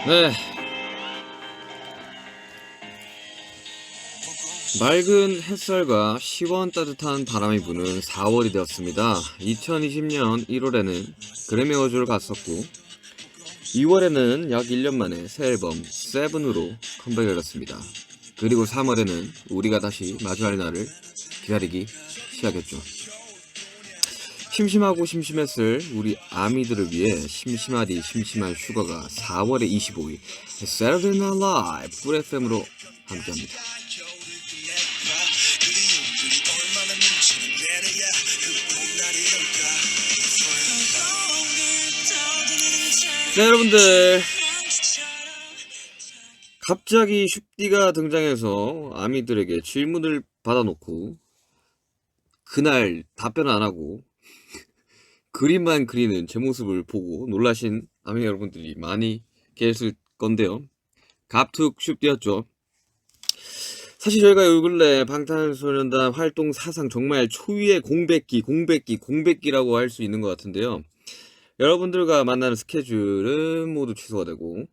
네, 맑은 햇살과 시원 따뜻한 바람이 부는 4월이 되었습니다. 2020년 1월에는 그래미 어워즈를 갔었고 2월에는 약 1년 만에 새 앨범 세븐으로 컴백을 했습니다. 그리고 3월에는 우리가 다시 마주할 날을 기다리기 시작했죠. 심심하고 심심했을 우리 아미들을 위해 심심하디 심심한 슈가가 4월의 25일 Saturday Night Live 꿀 FM으로 함께합니다. 네, 여러분들, 갑자기 슈디가 등장해서 아미들에게 질문을 받아놓고 그날 답변을 안 하고 그림만 그리는 제 모습을 보고 놀라신 아미 여러분들이 많이 계실 건데요. 갑툭 슈디였죠. 사실 저희가 요 근래 방탄소년단 활동 사상 정말 초유의 공백기라고 할 수 있는 것 같은데요. 여러분들과 만나는 스케줄은 모두 취소가 되고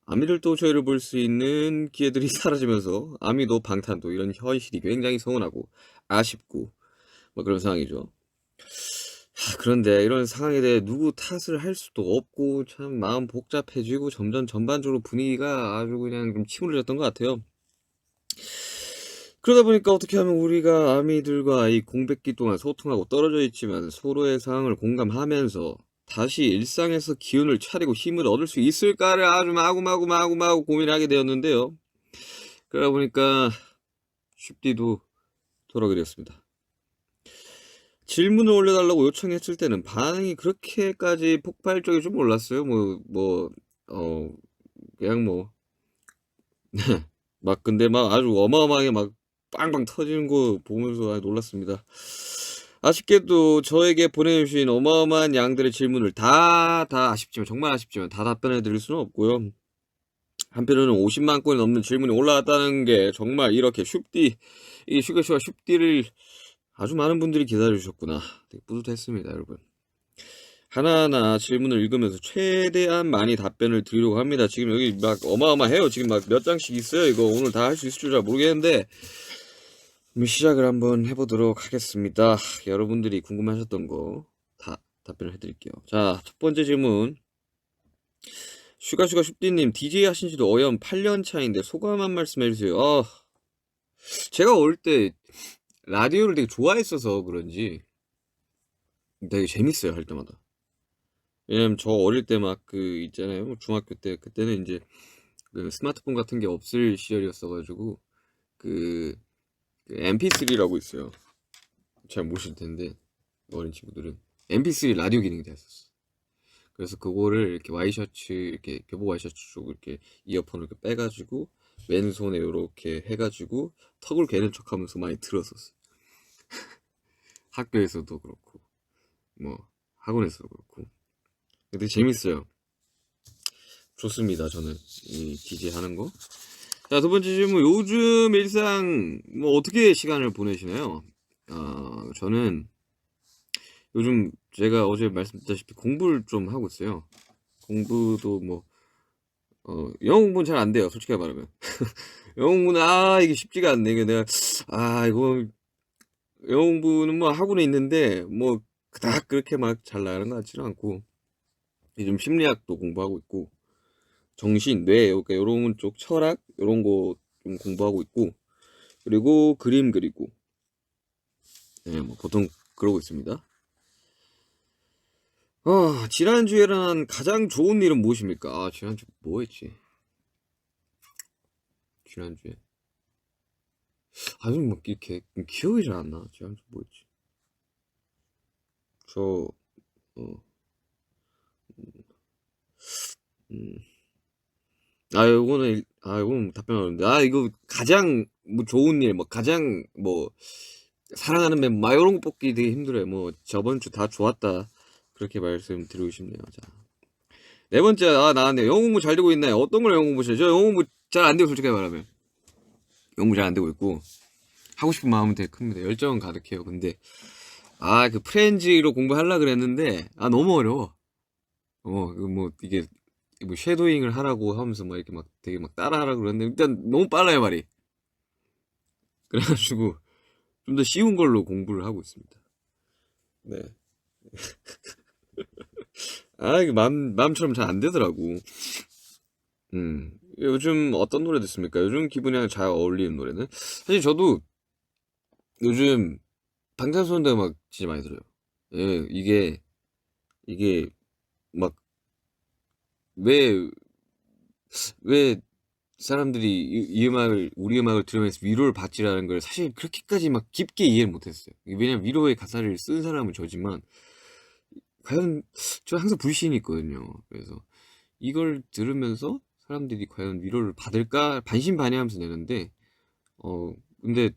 아미들도 저희를 볼 수 있는 기회들이 사라지면서 아미도 방탄도 이런 현실이 굉장히 서운하고 아쉽고 뭐 그런 상황이죠. 그런데 이런 상황에 대해 누구 탓을 할 수도 없고 참 마음 복잡해지고 점점 전반적으로 분위기가 아주 그냥 좀 침울해졌던 것 같아요. 그러다 보니까 어떻게 하면 우리가 아미들과 이 공백기 동안 소통하고 떨어져 있지만 서로의 상황을 공감하면서 다시 일상에서 기운을 차리고 힘을 얻을 수 있을까를 아주 마구마구 고민하게 되었는데요. 그러다 보니까 쉽디도 돌아오게 되었습니다. 질문을 올려달라고 요청했을 때는 반응이 그렇게까지 폭발적일 줄 몰랐어요. 그냥 막 근데 막 아주 어마어마하게 막 빵빵 터지는 거 보면서 아주 놀랐습니다. 아쉽게도 저에게 보내주신 어마어마한 양들의 질문을 아쉽지만 정말 아쉽지만 다 답변해 드릴 수는 없고요. 한편으로는 50만 건이 넘는 질문이 올라왔다는 게 정말 이렇게 이 슈가쇼와 슈디를 아주 많은 분들이 기다려주셨구나. 되게 뿌듯했습니다, 여러분. 하나하나 질문을 읽으면서 최대한 많이 답변을 드리려고 합니다. 지금 여기 막 어마어마해요. 지금 막 몇 장씩 있어요. 이거 오늘 다 할 수 있을 줄 잘 모르겠는데 시작을 한번 해보도록 하겠습니다. 여러분들이 궁금하셨던 거 다 답변을 해드릴게요. 자, 첫 번째 질문. 슈디님, DJ 하신 지도 어연 8년 차인데 소감 한 말씀 해주세요. 제가 어릴 때 라디오를 되게 좋아했어서 그런지 되게 재밌어요, 할 때마다. 왜냐면 저 어릴 때 막 있잖아요. 중학교 때, 그때는 이제 스마트폰 같은 게 없을 시절이었어가지고 MP3라고 있어요. 잘 모르실 텐데 어린 친구들은 MP3 라디오 기능이 됐었어. 그래서 그거를 이렇게 와이셔츠 이렇게 교복 와이셔츠 쪽 이렇게 이어폰을 이렇게 빼가지고 왼손에 이렇게 해가지고 턱을 괴는 척하면서 많이 들었었어. 학교에서도 그렇고 뭐 학원에서도 그렇고. 근데 재밌어요. 좋습니다. 저는 이 DJ 하는 거. 자, 두 번째 질문. 요즘 일상 어떻게 시간을 보내시나요? 저는 요즘 제가 어제 말씀드렸다시피 공부를 좀 하고 있어요. 공부도 영어 공부는 잘 안 돼요. 솔직히 말하면. 영어 공부는 이게 쉽지가 않네. 이게 내가 이거 영어 공부는 학원에 있는데 그닥 그렇게 막 잘 나가는 것 같지는 않고 요즘 심리학도 공부하고 있고 정신, 뇌, 그러니까 요런 쪽 철학 요런 거 좀 공부하고 있고 그리고 그림 그리고 네, 보통 그러고 있습니다. 지난주에 일어난 가장 좋은 일은 무엇입니까? 지난주 뭐 했지? 지난주에 이렇게 기억이 잘 안 나. 지난주 뭐 했지? 어, 이거는 답변 어려운데. 이거 가장 좋은 일, 가장 사랑하는 멤버, 이런 거 뽑기 되게 힘들어요. 저번 주 다 좋았다. 그렇게 말씀드리고 싶네요. 자. 네 번째, 나왔네. 영어 공부 잘 되고 있나요? 어떤 걸 영어 공부하세요? 저 영어 공부 잘 안 돼요, 솔직히 말하면. 영어 공부 잘 안 되고 있고, 하고 싶은 마음은 되게 큽니다. 열정은 가득해요. 근데, 프렌즈로 공부하려고 그랬는데, 너무 어려워. 이게 뭐 쉐도잉을 하라고 하면서 막 이렇게 막 되게 막 따라하라고 그러는데 일단 너무 빨라요 말이. 그래가지고 좀 더 쉬운 걸로 공부를 하고 있습니다. 네. 아 이게 마음처럼 잘 안 되더라고. 요즘 어떤 노래 듣습니까? 요즘 기분이랑 잘 어울리는 노래는? 사실 저도 요즘 방탄소년단 음악 진짜 많이 들어요. 예, 이게 막 왜 왜 사람들이 이 음악을 우리 음악을 들으면서 위로를 받지라는 걸 사실 그렇게까지 막 깊게 이해를 못했어요. 왜냐면 위로의 가사를 쓴 사람은 저지만 과연 저 항상 불신이 있거든요. 그래서 이걸 들으면서 사람들이 과연 위로를 받을까 반신반의하면서 내는데 근데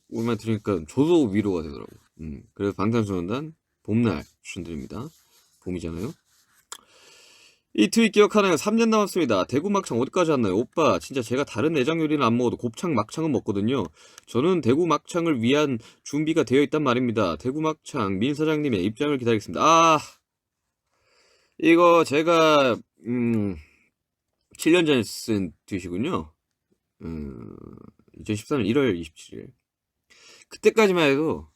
오랜만에 들으니까 저도 위로가 되더라고. 그래서 방탄소년단 봄날 추천드립니다. 봄이잖아요. 이 트윗 기억하나요? 3년 남았습니다. 대구 막창 어디까지 왔나요? 오빠, 진짜 제가 다른 내장 요리는 안 먹어도 곱창 막창은 먹거든요. 저는 대구 막창을 위한 준비가 되어 있단 말입니다. 대구 막창 민 사장님의 입장을 기다리겠습니다. 이거 제가 7년 전에 쓴 트윗이군요. 2014년 1월 27일. 그때까지만 해도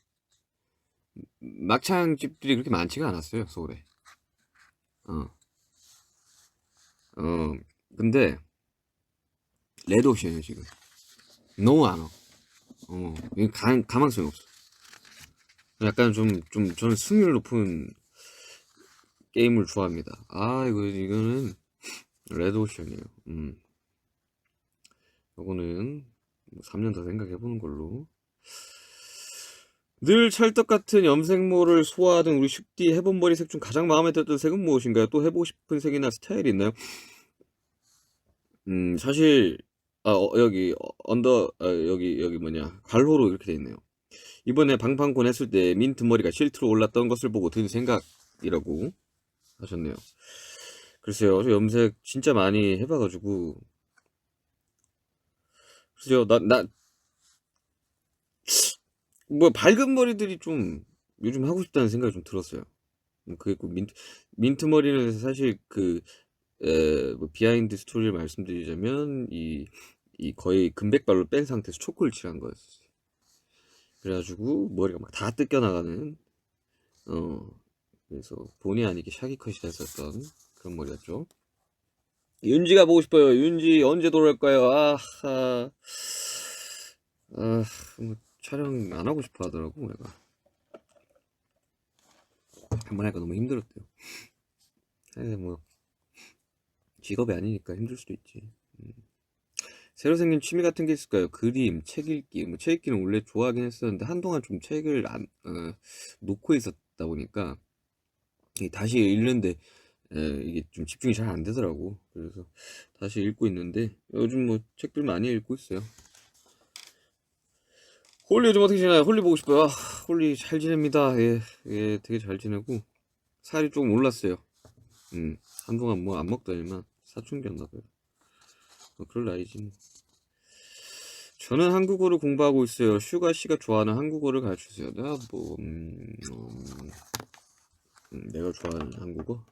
막창집들이 그렇게 많지가 않았어요, 서울에. 어, 근데 레드오션이에요, 지금. 너무 안 와. 이거 가망성이 없어. 약간 저는 승률 높은 게임을 좋아합니다. 이거는 레드오션이에요. 요거는 3년 더 생각해보는 걸로. 늘 찰떡 같은 염색모를 소화하던 우리 슈디 해본 머리 색 중 가장 마음에 들었던 색은 무엇인가요? 또 해보고 싶은 색이나 스타일이 있나요? 사실 여기 여기 뭐냐 갈호로 이렇게 돼 있네요. 이번에 방탄곤 했을 때 민트 머리가 실트로 올랐던 것을 보고 든 생각이라고 하셨네요. 글쎄요, 저 염색 진짜 많이 해봐가지고 글쎄요, 뭐 밝은 머리들이 좀 요즘 하고 싶다는 생각이 좀 들었어요. 그게 꼭 민트 머리는 사실 뭐 비하인드 스토리를 말씀드리자면 이 거의 금백발로 뺀 상태에서 초코를 칠한 거였어요. 그래가지고 머리가 막 다 뜯겨나가는 그래서 본의 아니게 샤기컷이 됐었던 그런 머리였죠. 윤지가 보고 싶어요. 윤지 언제 돌아올까요? 뭐 촬영 안 하고 싶어 하더라고 내가. 한번 하니까 너무 힘들었대요. 뭐 직업이 아니니까 힘들 수도 있지. 새로 생긴 취미 같은 게 있을까요? 그림, 책 읽기. 뭐 책 읽기는 원래 좋아하긴 했었는데 한동안 좀 책을 놓고 있었다 보니까 다시 읽는데 이게 좀 집중이 잘 안 되더라고. 그래서 다시 읽고 있는데 요즘 뭐 책들 많이 읽고 있어요. 홀리 요즘 어떻게 지내요? 홀리 보고 싶어요. 홀리 잘 지냅니다. 예, 되게 잘 지내고 살이 좀 올랐어요. 한동안 뭐 안 먹더니만 사춘기였나 봐요. 그럴 나이지 뭐. 저는 한국어를 공부하고 있어요. 슈가 씨가 좋아하는 한국어를 가르쳐주세요. 내가 좋아하는 한국어?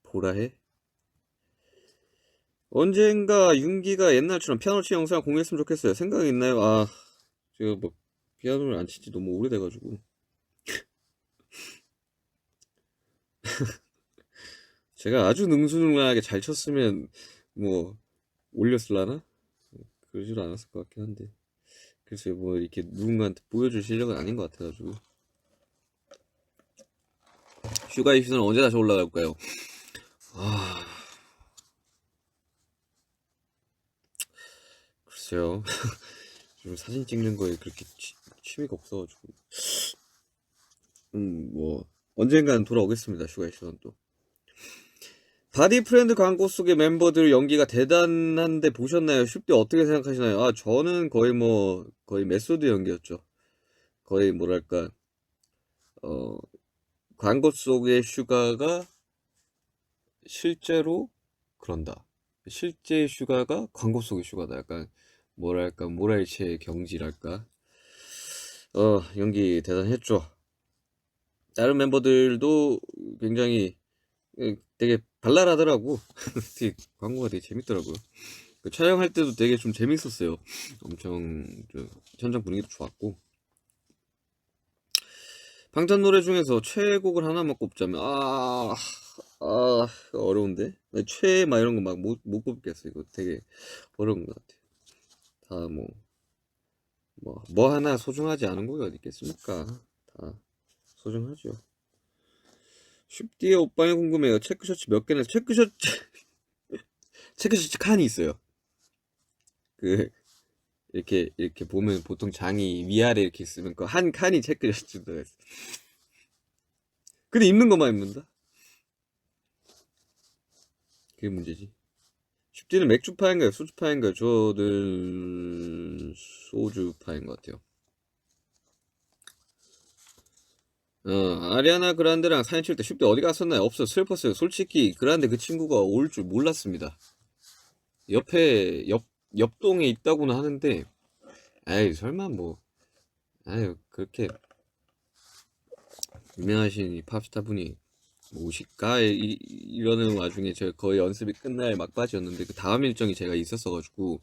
보라해? 언젠가 윤기가 옛날처럼 피아노 치 영상 공유했으면 좋겠어요. 생각이 있나요? 제가 뭐 피아노를 안 친지 너무 오래돼가지고 제가 아주 능수능란하게 잘 쳤으면 뭐 올렸을라나? 그러지도 않았을 것 같긴 한데 글쎄 뭐 이렇게 누군가한테 보여줄 실력은 아닌 것 같아가지고. 슈가 이슈는 언제 다시 올라갈까요? 글쎄요. 좀 사진 찍는 거에 그렇게 취미가 없어가지고 뭐 언젠가는 돌아오겠습니다. 슈가 이슈는 또. 바디 프렌드 광고 속의 멤버들 연기가 대단한데 보셨나요? 슈디 어떻게 생각하시나요? 저는 거의 메소드 연기였죠. 거의 뭐랄까 광고 속의 슈가가 실제로 그런다. 실제 슈가가 광고 속의 슈가다. 약간 뭐랄까 모랄체의 경지랄까. 연기 대단했죠. 다른 멤버들도 굉장히 되게 발랄하더라고. 되게 광고가 되게 재밌더라고요. 그 촬영할 때도 되게 좀 재밌었어요. 엄청 현장 분위기도 좋았고. 방탄 노래 중에서 최애곡을 하나만 꼽자면 어려운데. 최애 막 이런 거 막 못 뽑겠어. 이거 되게 어려운 것 같아. 다 뭐 하나 소중하지 않은 곡이 어디 있겠습니까? 다 소중하죠. 쉽디의 오빠에 궁금해요. 체크셔츠 몇 개나 체크셔츠 칸이 있어요. 그 이렇게 보면 보통 장이 위아래 이렇게 있으면 그 한 칸이 체크셔츠도 있어. 근데 입는 것만 입는다? 그게 문제지. 쉽디는 맥주파인가요? 소주파인가요? 저는 소주파인 것 같아요. 아리아나 그란데랑 사진 찍을 때 쉽디 어디 갔었나요? 없어. 슬펐어요. 솔직히 그란데 그 친구가 올 줄 몰랐습니다. 옆동에 있다고는 하는데, 아이, 설마 뭐, 아유, 그렇게 유명하신 이 팝스타 분이 뭐 오실까? 이러는 와중에 제가 거의 연습이 끝날 막바지였는데, 그 다음 일정이 제가 있었어가지고,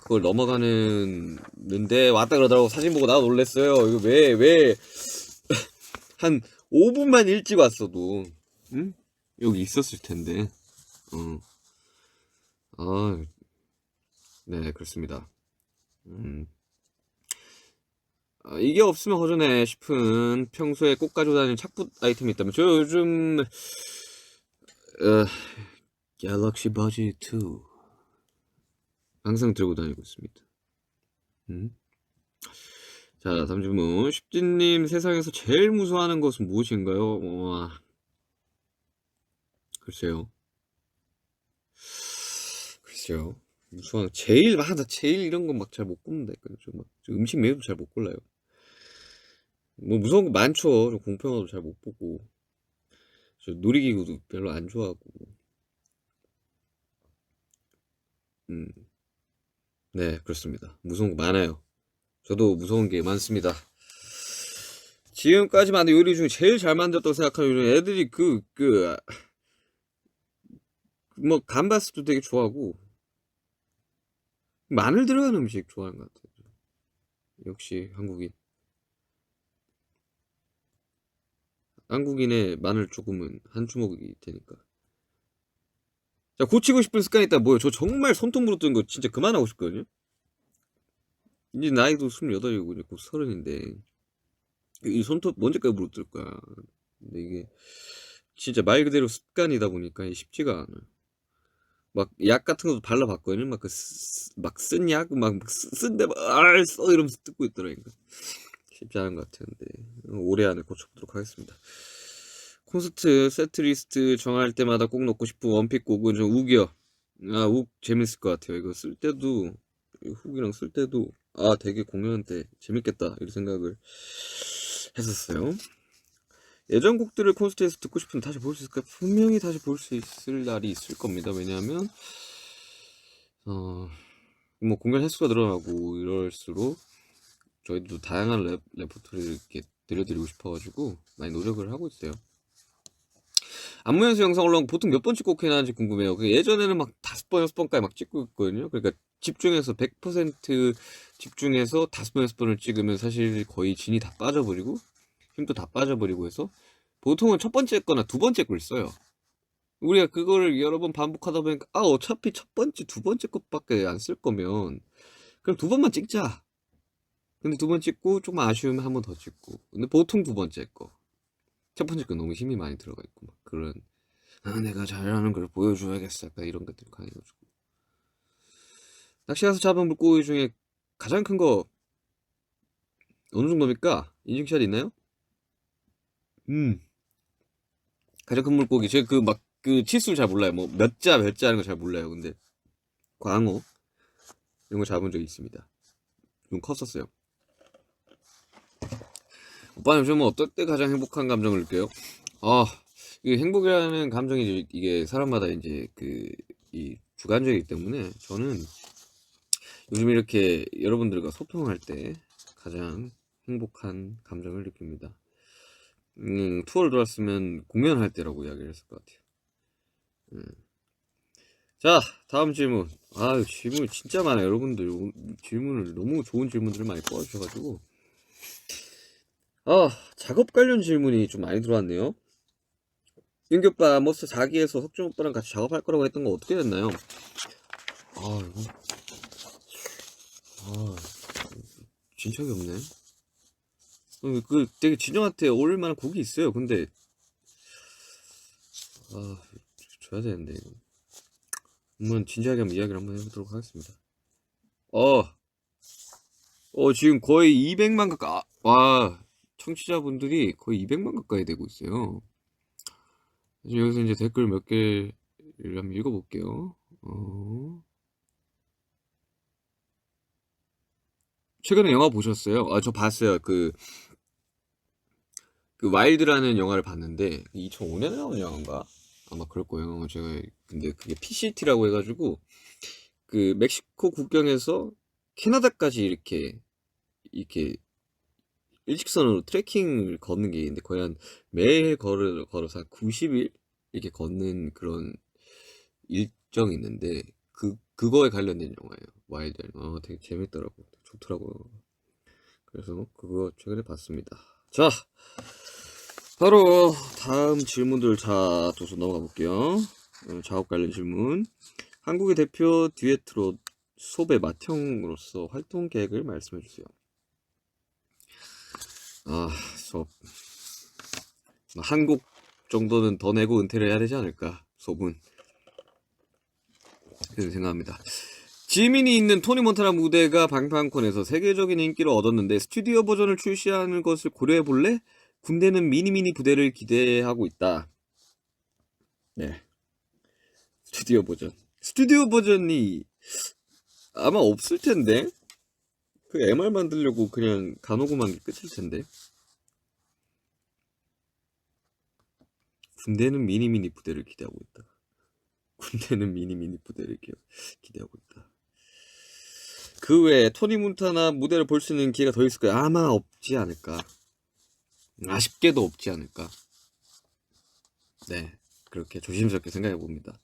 그걸 넘어가는데 왔다 그러더라고. 사진 보고 나 놀랬어요. 이거 한 5분만 일찍 왔어도, 응? 여기 있었을 텐데, 어, 아, 네, 그렇습니다. 음. 이게 없으면 허전해 싶은 평소에 꼭 가지고 다니는 착붙 아이템이 있다면 저 요즘 갤럭시 버즈 2 항상 들고 다니고 있습니다. 자, 다음 질문. 십진님 세상에서 제일 무서워하는 것은 무엇인가요? 글쎄요. 무서워하는 나 제일 이런 건 막 잘 못 꼽는다. 저 음식 메뉴도 잘 못 골라요. 뭐 무서운 거 많죠. 저 공포영화도 잘 못 보고. 저 놀이기구도 별로 안 좋아하고. 음, 네, 그렇습니다. 무서운 거 많아요. 저도 무서운 게 많습니다. 지금까지 만든 요리 중에 제일 잘 만들었다고 생각하는 요리 애들이 뭐 감바스도 되게 좋아하고 마늘 들어간 음식 좋아하는 것 같아요. 역시 한국인의 마늘 조금은 한 주먹이 되니까. 자, 고치고 싶은 습관이 있다. 뭐요? 저 정말 손톱 물어뜯는 거 진짜 그만하고 싶거든요. 이제 나이도 28이고 이제 곧 30인데 이 손톱 언제까지 물어뜯을 거야. 근데 이게 진짜 말 그대로 습관이다 보니까 쉽지가 않아요. 막 약 같은 것도 발라봤거든요. 막 쓴 약, 쓴데 써 이러면서 뜯고 있더라니까. 쉽지 않은 것 같은데 올해 안에 고쳐보도록 하겠습니다. 콘서트 세트리스트 정할 때마다 꼭 넣고 싶은 원픽 곡은 좀 욱이요. 욱 재밌을 것 같아요. 이거 쓸 때도 훅이랑 쓸 때도 되게 공연 때 재밌겠다 이런 생각을 했었어요. 예전 곡들을 콘서트에서 듣고 싶으면 다시 볼 수 있을까? 분명히 다시 볼 수 있을 날이 있을 겁니다. 왜냐하면 뭐 공연 횟수가 늘어나고 이럴수록 저희도 다양한 레퍼토리를 이렇게 들려드리고 싶어가지고 많이 노력을 하고 있어요. 안무 연습 영상 올라온 거 보통 몇 번 찍고 해나는지 궁금해요. 예전에는 막 5번, 6번까지 막 찍고 있거든요. 그러니까 집중해서 100% 집중해서 5번, 6번을 찍으면 사실 거의 진이 다 빠져버리고 힘도 다 빠져버리고 해서 보통은 첫 번째 거나 두 번째 걸 써요. 우리가 그거를 여러 번 반복하다 보니까 어차피 첫 번째, 두 번째 것밖에 안 쓸 거면 그럼 두 번만 찍자. 근데 두 번 찍고 조금 아쉬우면 한 번 더 찍고. 근데 보통 두 번째 거. 첫 번째 거 너무 힘이 많이 들어가 있고 막 그런 내가 잘하는 걸 보여줘야겠어. 약간 이런 것들이 강해가지고. 낚시 가서 잡은 물고기 중에 가장 큰 거 어느 정도입니까? 인증샷 있나요? 가장 큰 물고기 제가 그 치수를 잘 몰라요. 뭐 몇 자 하는 거 잘 몰라요. 근데 광어 이런 거 잡은 적이 있습니다. 좀 컸었어요. 오빠는 요즘 어떨 때 가장 행복한 감정을 느껴요? 이게 행복이라는 감정이 이게 사람마다 이제 이 주관적이기 때문에 저는 요즘 이렇게 여러분들과 소통할 때 가장 행복한 감정을 느낍니다. 투어를 돌았으면 공연할 때라고 이야기를 했을 것 같아요. 자, 다음 질문. 질문 진짜 많아요. 여러분들 질문을 너무 좋은 질문들을 많이 뽑아주셔가지고 작업 관련 질문이 좀 많이 들어왔네요. 윤기 오빠, 머스 4기에서 석준 오빠랑 같이 작업할 거라고 했던 거 어떻게 됐나요? 이거 진척이 없네. 되게 진영한테 어울릴 만한 곡이 있어요. 근데 줘야 되는데 이거. 한번 진지하게 한번 이야기를 한번 해보도록 하겠습니다. 지금 거의 200만 가까이, 청취자분들이 거의 200만 가까이 되고 있어요. 여기서 이제 댓글 몇 개를 한번 읽어볼게요. 최근에 영화 보셨어요? 저 봤어요. 그 와일드라는 영화를 봤는데, 2005년에 나온 영화인가? 아마 그럴 거예요. 근데 그게 PCT라고 해가지고, 멕시코 국경에서 캐나다까지 이렇게 일직선으로 트레킹을 걷는 게 있는데, 거의 매일 걸어서 한 90일? 이렇게 걷는 그런 일정이 있는데, 그거에 관련된 영화예요. 와일드. 되게 재밌더라고. 좋더라고요. 그래서 그거 최근에 봤습니다. 자, 바로 다음 질문들 조서 넘어가 볼게요. 작업 관련 질문. 한국의 대표 듀엣트로 소배 맏형으로서 활동 계획을 말씀해 주세요. 수업. 한 곡 정도는 더 내고 은퇴를 해야 되지 않을까, 소분. 그렇게 생각합니다. 지민이 있는 토니 몬타나 무대가 방탄콘에서 세계적인 인기를 얻었는데 스튜디오 버전을 출시하는 것을 고려해 볼래? 군대는 미니미니 부대를 기대하고 있다. 네. 스튜디오 버전이 아마 없을 텐데. MR 만들려고 그냥 가노고만 게 끝일 텐데. 군대는 미니미니 부대를 기대하고 있다. 기대하고 있다. 그 외에 토니 몬타나 무대를 볼 수 있는 기회가 더 있을까요? 아마 없지 않을까. 아쉽게도 없지 않을까. 네, 그렇게 조심스럽게 생각해 봅니다.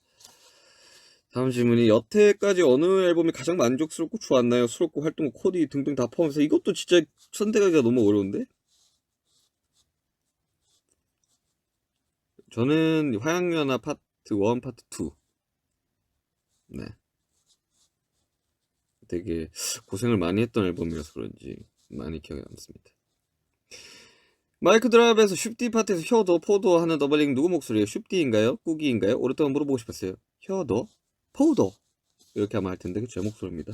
다음 질문이, 여태까지 어느 앨범이 가장 만족스럽고 좋았나요? 수록곡, 활동곡, 코디 등등 다 포함해서. 이것도 진짜 선택하기가 너무 어려운데? 저는 화양연화 파트 1, 파트 2. 네. 되게 고생을 많이 했던 앨범이라서 그런지 많이 기억에 남습니다. 마이크 드랍에서 슈디 파트에서 혀도 포도 하는 더블링 누구 목소리예요? 슈디인가요? 꾸기인가요? 오랫동안 물어보고 싶었어요. 혀도 포도 이렇게 하면 할 텐데 제 목소리입니다.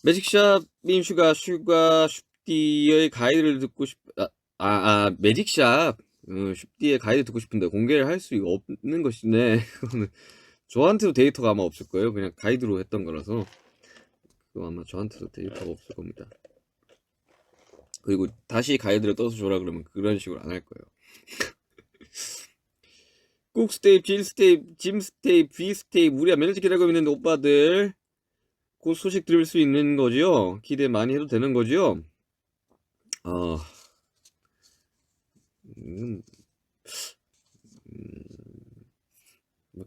매직샵 민슈가 슈디의 가이드를 듣고 매직샵 슈디의 가이드 듣고 싶은데 공개를 할 수 없는 것이네. 저한테도 데이터가 아마 없을 거예요. 그냥 가이드로 했던 거라서 그거 아마 저한테도 데이터가 없을 겁니다. 그리고 다시 가이드를 떠서 줘라 그러면 그런 식으로 안 할 거예요. 국 스테이프, 질 스테이프, 짐 스테이프, 비 스테이프, 우리가 매니지 기다리고 있는데 오빠들 곧 소식 들을 수 있는 거지요? 기대 많이 해도 되는 거지요?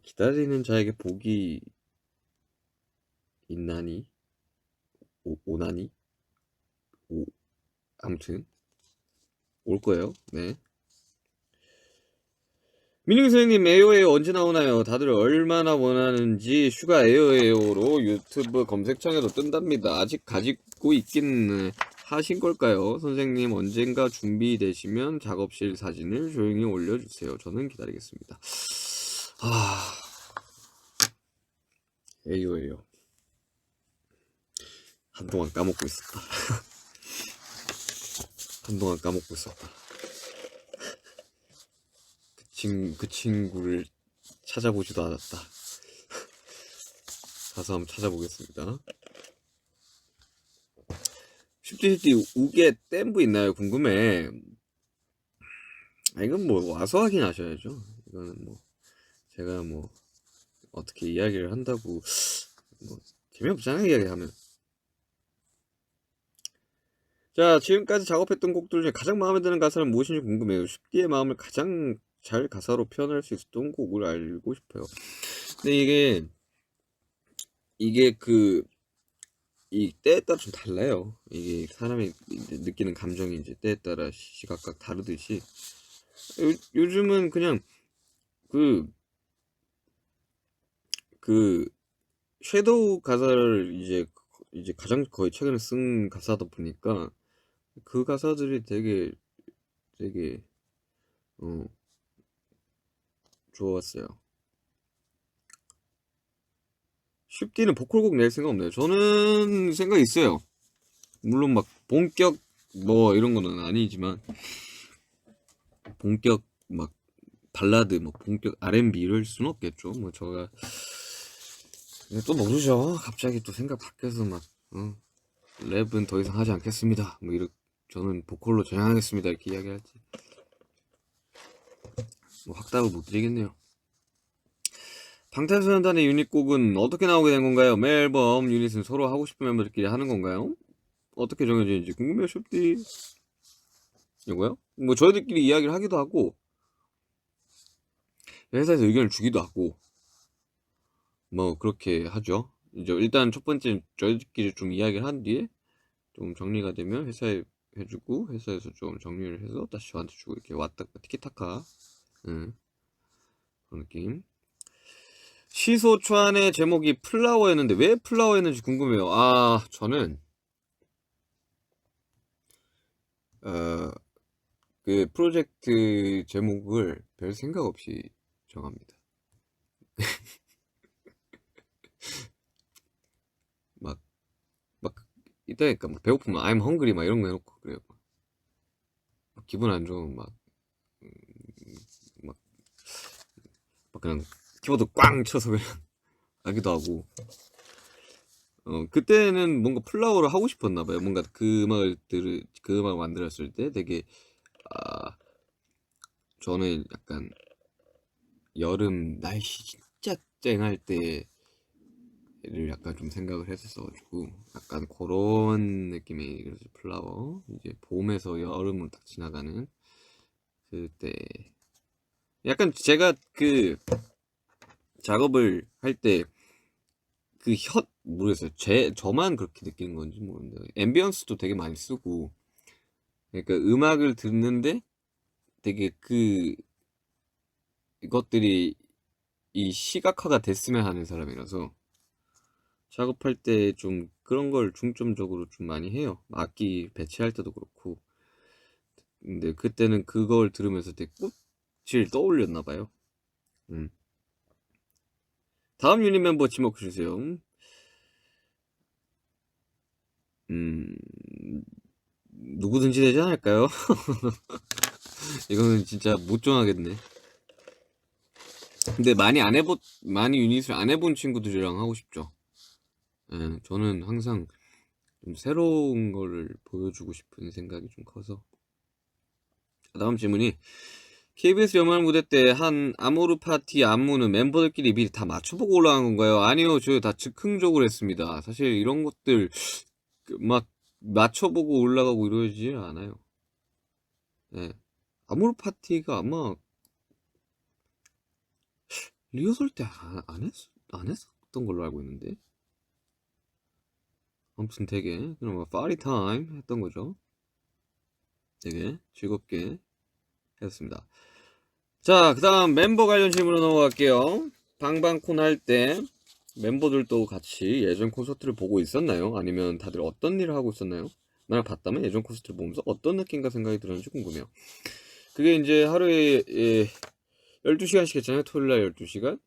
기다리는 자에게 복이 있나니? 오나니? 아무튼 올 거예요. 네. 민웅 선생님, 에어에어 언제 나오나요? 다들 얼마나 원하는지. 슈가 에어에어로 유튜브 검색창에도 뜬답니다. 아직 가지고 있긴 하신 걸까요? 선생님, 언젠가 준비되시면 작업실 사진을 조용히 올려주세요. 저는 기다리겠습니다. 에어에어 한동안 까먹고 있었다. 그 친구를 찾아보지도 않았다. 가서 한번 찾아보겠습니다. 쉽지 우게 댐부 있나요? 궁금해. 이건 뭐 와서 확인하셔야죠. 이거는 뭐 제가 뭐 어떻게 이야기를 한다고 뭐 재미없잖아요, 이야기하면. 자, 지금까지 작업했던 곡들 중에 가장 마음에 드는 가사는 무엇인지 궁금해요. 쉽디의 마음을 가장 잘 가사로 표현할 수 있었던 곡을 알고 싶어요. 근데 이게 이 때에 따라 좀 달라요. 이게 사람이 이제 느끼는 감정이 이제 때에 따라 시각각 다르듯이 요즘은 그냥 그 섀도우 가사를 이제 가장 거의 최근에 쓴 가사다 보니까 그 가사들이 되게 좋았어요. 쉽디는 보컬곡 낼 생각 없나요? 저는 생각 있어요. 물론 막 본격 뭐 이런 거는 아니지만 본격 막 발라드 뭐 본격 R&B 이럴 수는 없겠죠. 뭐 제가 또 모르죠. 갑자기 또 생각 바뀌어서 막 랩은 더 이상 하지 않겠습니다. 뭐 이렇게 저는 보컬로 전향하겠습니다. 이렇게 이야기할지 뭐 확답을 못 드리겠네요. 방탄소년단의 유닛곡은 어떻게 나오게 된 건가요? 매 앨범 유닛은 서로 하고 싶은 멤버들끼리 하는 건가요? 어떻게 정해지는지 궁금해요. 쉽디 이거요? 뭐 저희들끼리 이야기를 하기도 하고 회사에서 의견을 주기도 하고 뭐 그렇게 하죠. 이제 일단 첫 번째 저희들끼리 좀 이야기를 한 뒤에 좀 정리가 되면 회사에 해주고 회사에서 좀 정리를 해서 다시 저한테 주고 이렇게 왔다 티키타카 그런 느낌. 시소초안의 제목이 플라워였는데 왜 플라워였는지 궁금해요. 아 저는 그 프로젝트 제목을 별 생각 없이 정합니다. 막 이따니까 막 배고프면 I'm hungry 막 이런 거 해놓고 그래요. 막 기분 안 좋으면 막 그냥 키보드 꽝 쳐서 그냥 하기도 하고. 그때는 뭔가 플라워를 하고 싶었나 봐요. 뭔가 그 음악을 만들었을 때 되게 아 저는 약간 여름 날씨 진짜 쨍할 때를 약간 좀 생각을 했었어가지고 약간 그런 느낌의 그래서 플라워 이제 봄에서 여름으로 딱 지나가는 그때 약간 제가 그 작업을 할 때 모르겠어요. 저만 그렇게 느끼는 건지 모르는데 앰비언스도 되게 많이 쓰고 그러니까 음악을 듣는데 되게 이것들이 이 시각화가 됐으면 하는 사람이라서 작업할 때 좀 그런 걸 중점적으로 좀 많이 해요. 악기 배치할 때도 그렇고. 근데 그때는 그걸 들으면서 되게 꽃을 떠올렸나 봐요. 음. 다음 유닛 멤버 지목해 주세요. 음, 누구든지 되지 않을까요? 이거는 진짜 못 정하겠네. 근데 많이 유닛을 안 해본 친구들이랑 하고 싶죠. 예, 저는 항상 좀 새로운 거를 보여주고 싶은 생각이 좀 커서. 다음 질문이 KBS 연말 무대 때 한 아모르 파티 안무는 멤버들끼리 미리 다 맞춰보고 올라간 건가요? 아니요, 저희 다 즉흥적으로 했습니다. 사실 이런 것들 막 맞춰보고 올라가고 이러지 않아요. 예. 아모르 파티가 아마 리허설 때 안 했었던 걸로 알고 있는데. 아무튼 되게 그냥 뭐 파티 타임 했던 거죠. 되게 즐겁게 했습니다. 자, 그 다음 멤버 관련 질문으로 넘어갈게요. 방방콘 할 때 멤버들도 같이 예전 콘서트를 보고 있었나요? 아니면 다들 어떤 일을 하고 있었나요? 만약 봤다면 예전 콘서트를 보면서 어떤 느낌과 생각이 들었는지 궁금해요. 그게 이제 하루에 12시간씩 했잖아요. 토요일날 12시간,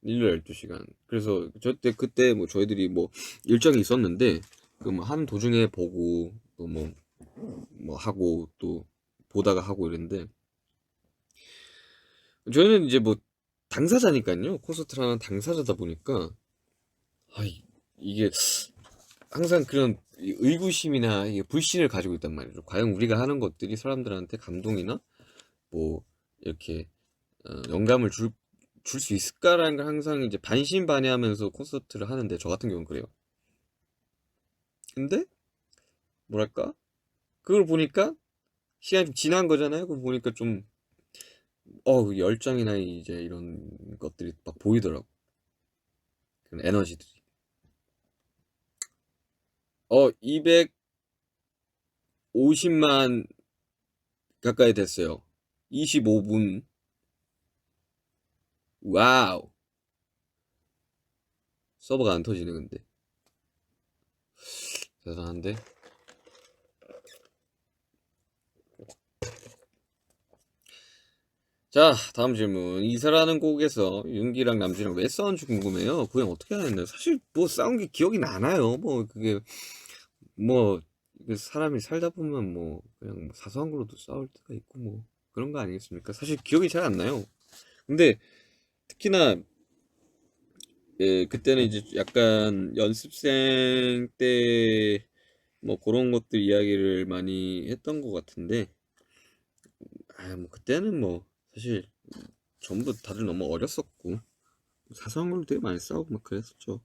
일요일 12시간. 그래서 그때 뭐 저희들이 뭐 일정이 있었는데 그 뭐 하는 도중에 보고 또 뭐 하고 또 보다가 하고 이랬는데 저희는 이제 뭐 당사자니까요. 콘서트를 하는 당사자다 보니까 아 이게 항상 그런 의구심이나 불신을 가지고 있단 말이죠. 과연 우리가 하는 것들이 사람들한테 감동이나 뭐 이렇게 영감을 줄 수 있을까라는 걸 항상 이제 반신반의하면서 콘서트를 하는데 저 같은 경우는 그래요. 근데 뭐랄까 그걸 보니까 시간이 좀 지난 거잖아요. 그거 보니까 좀 열정이나 이제 이런 것들이 막 보이더라고. 그런 에너지들이. 250만 가까이 됐어요. 25분. 와우. 서버가 안 터지네, 근데. 대단한데? 자, 다음 질문. 이사라는 곡에서 윤기랑 남준이랑 왜 싸운지 궁금해요. 그냥 어떻게 하는데? 사실 뭐 싸운 게 기억이 나나요? 뭐 그게 뭐 사람이 살다 보면 뭐 그냥 사소한 걸로도 싸울 때가 있고 뭐 그런 거 아니겠습니까? 사실 기억이 잘 안 나요. 근데 특히나 그때는 이제 약간 연습생 때 뭐 그런 것들 이야기를 많이 했던 것 같은데 뭐 그때는 뭐 사실 전부 다들 너무 어렸었고 사소한 걸로 되게 많이 싸우고 막 그랬었죠.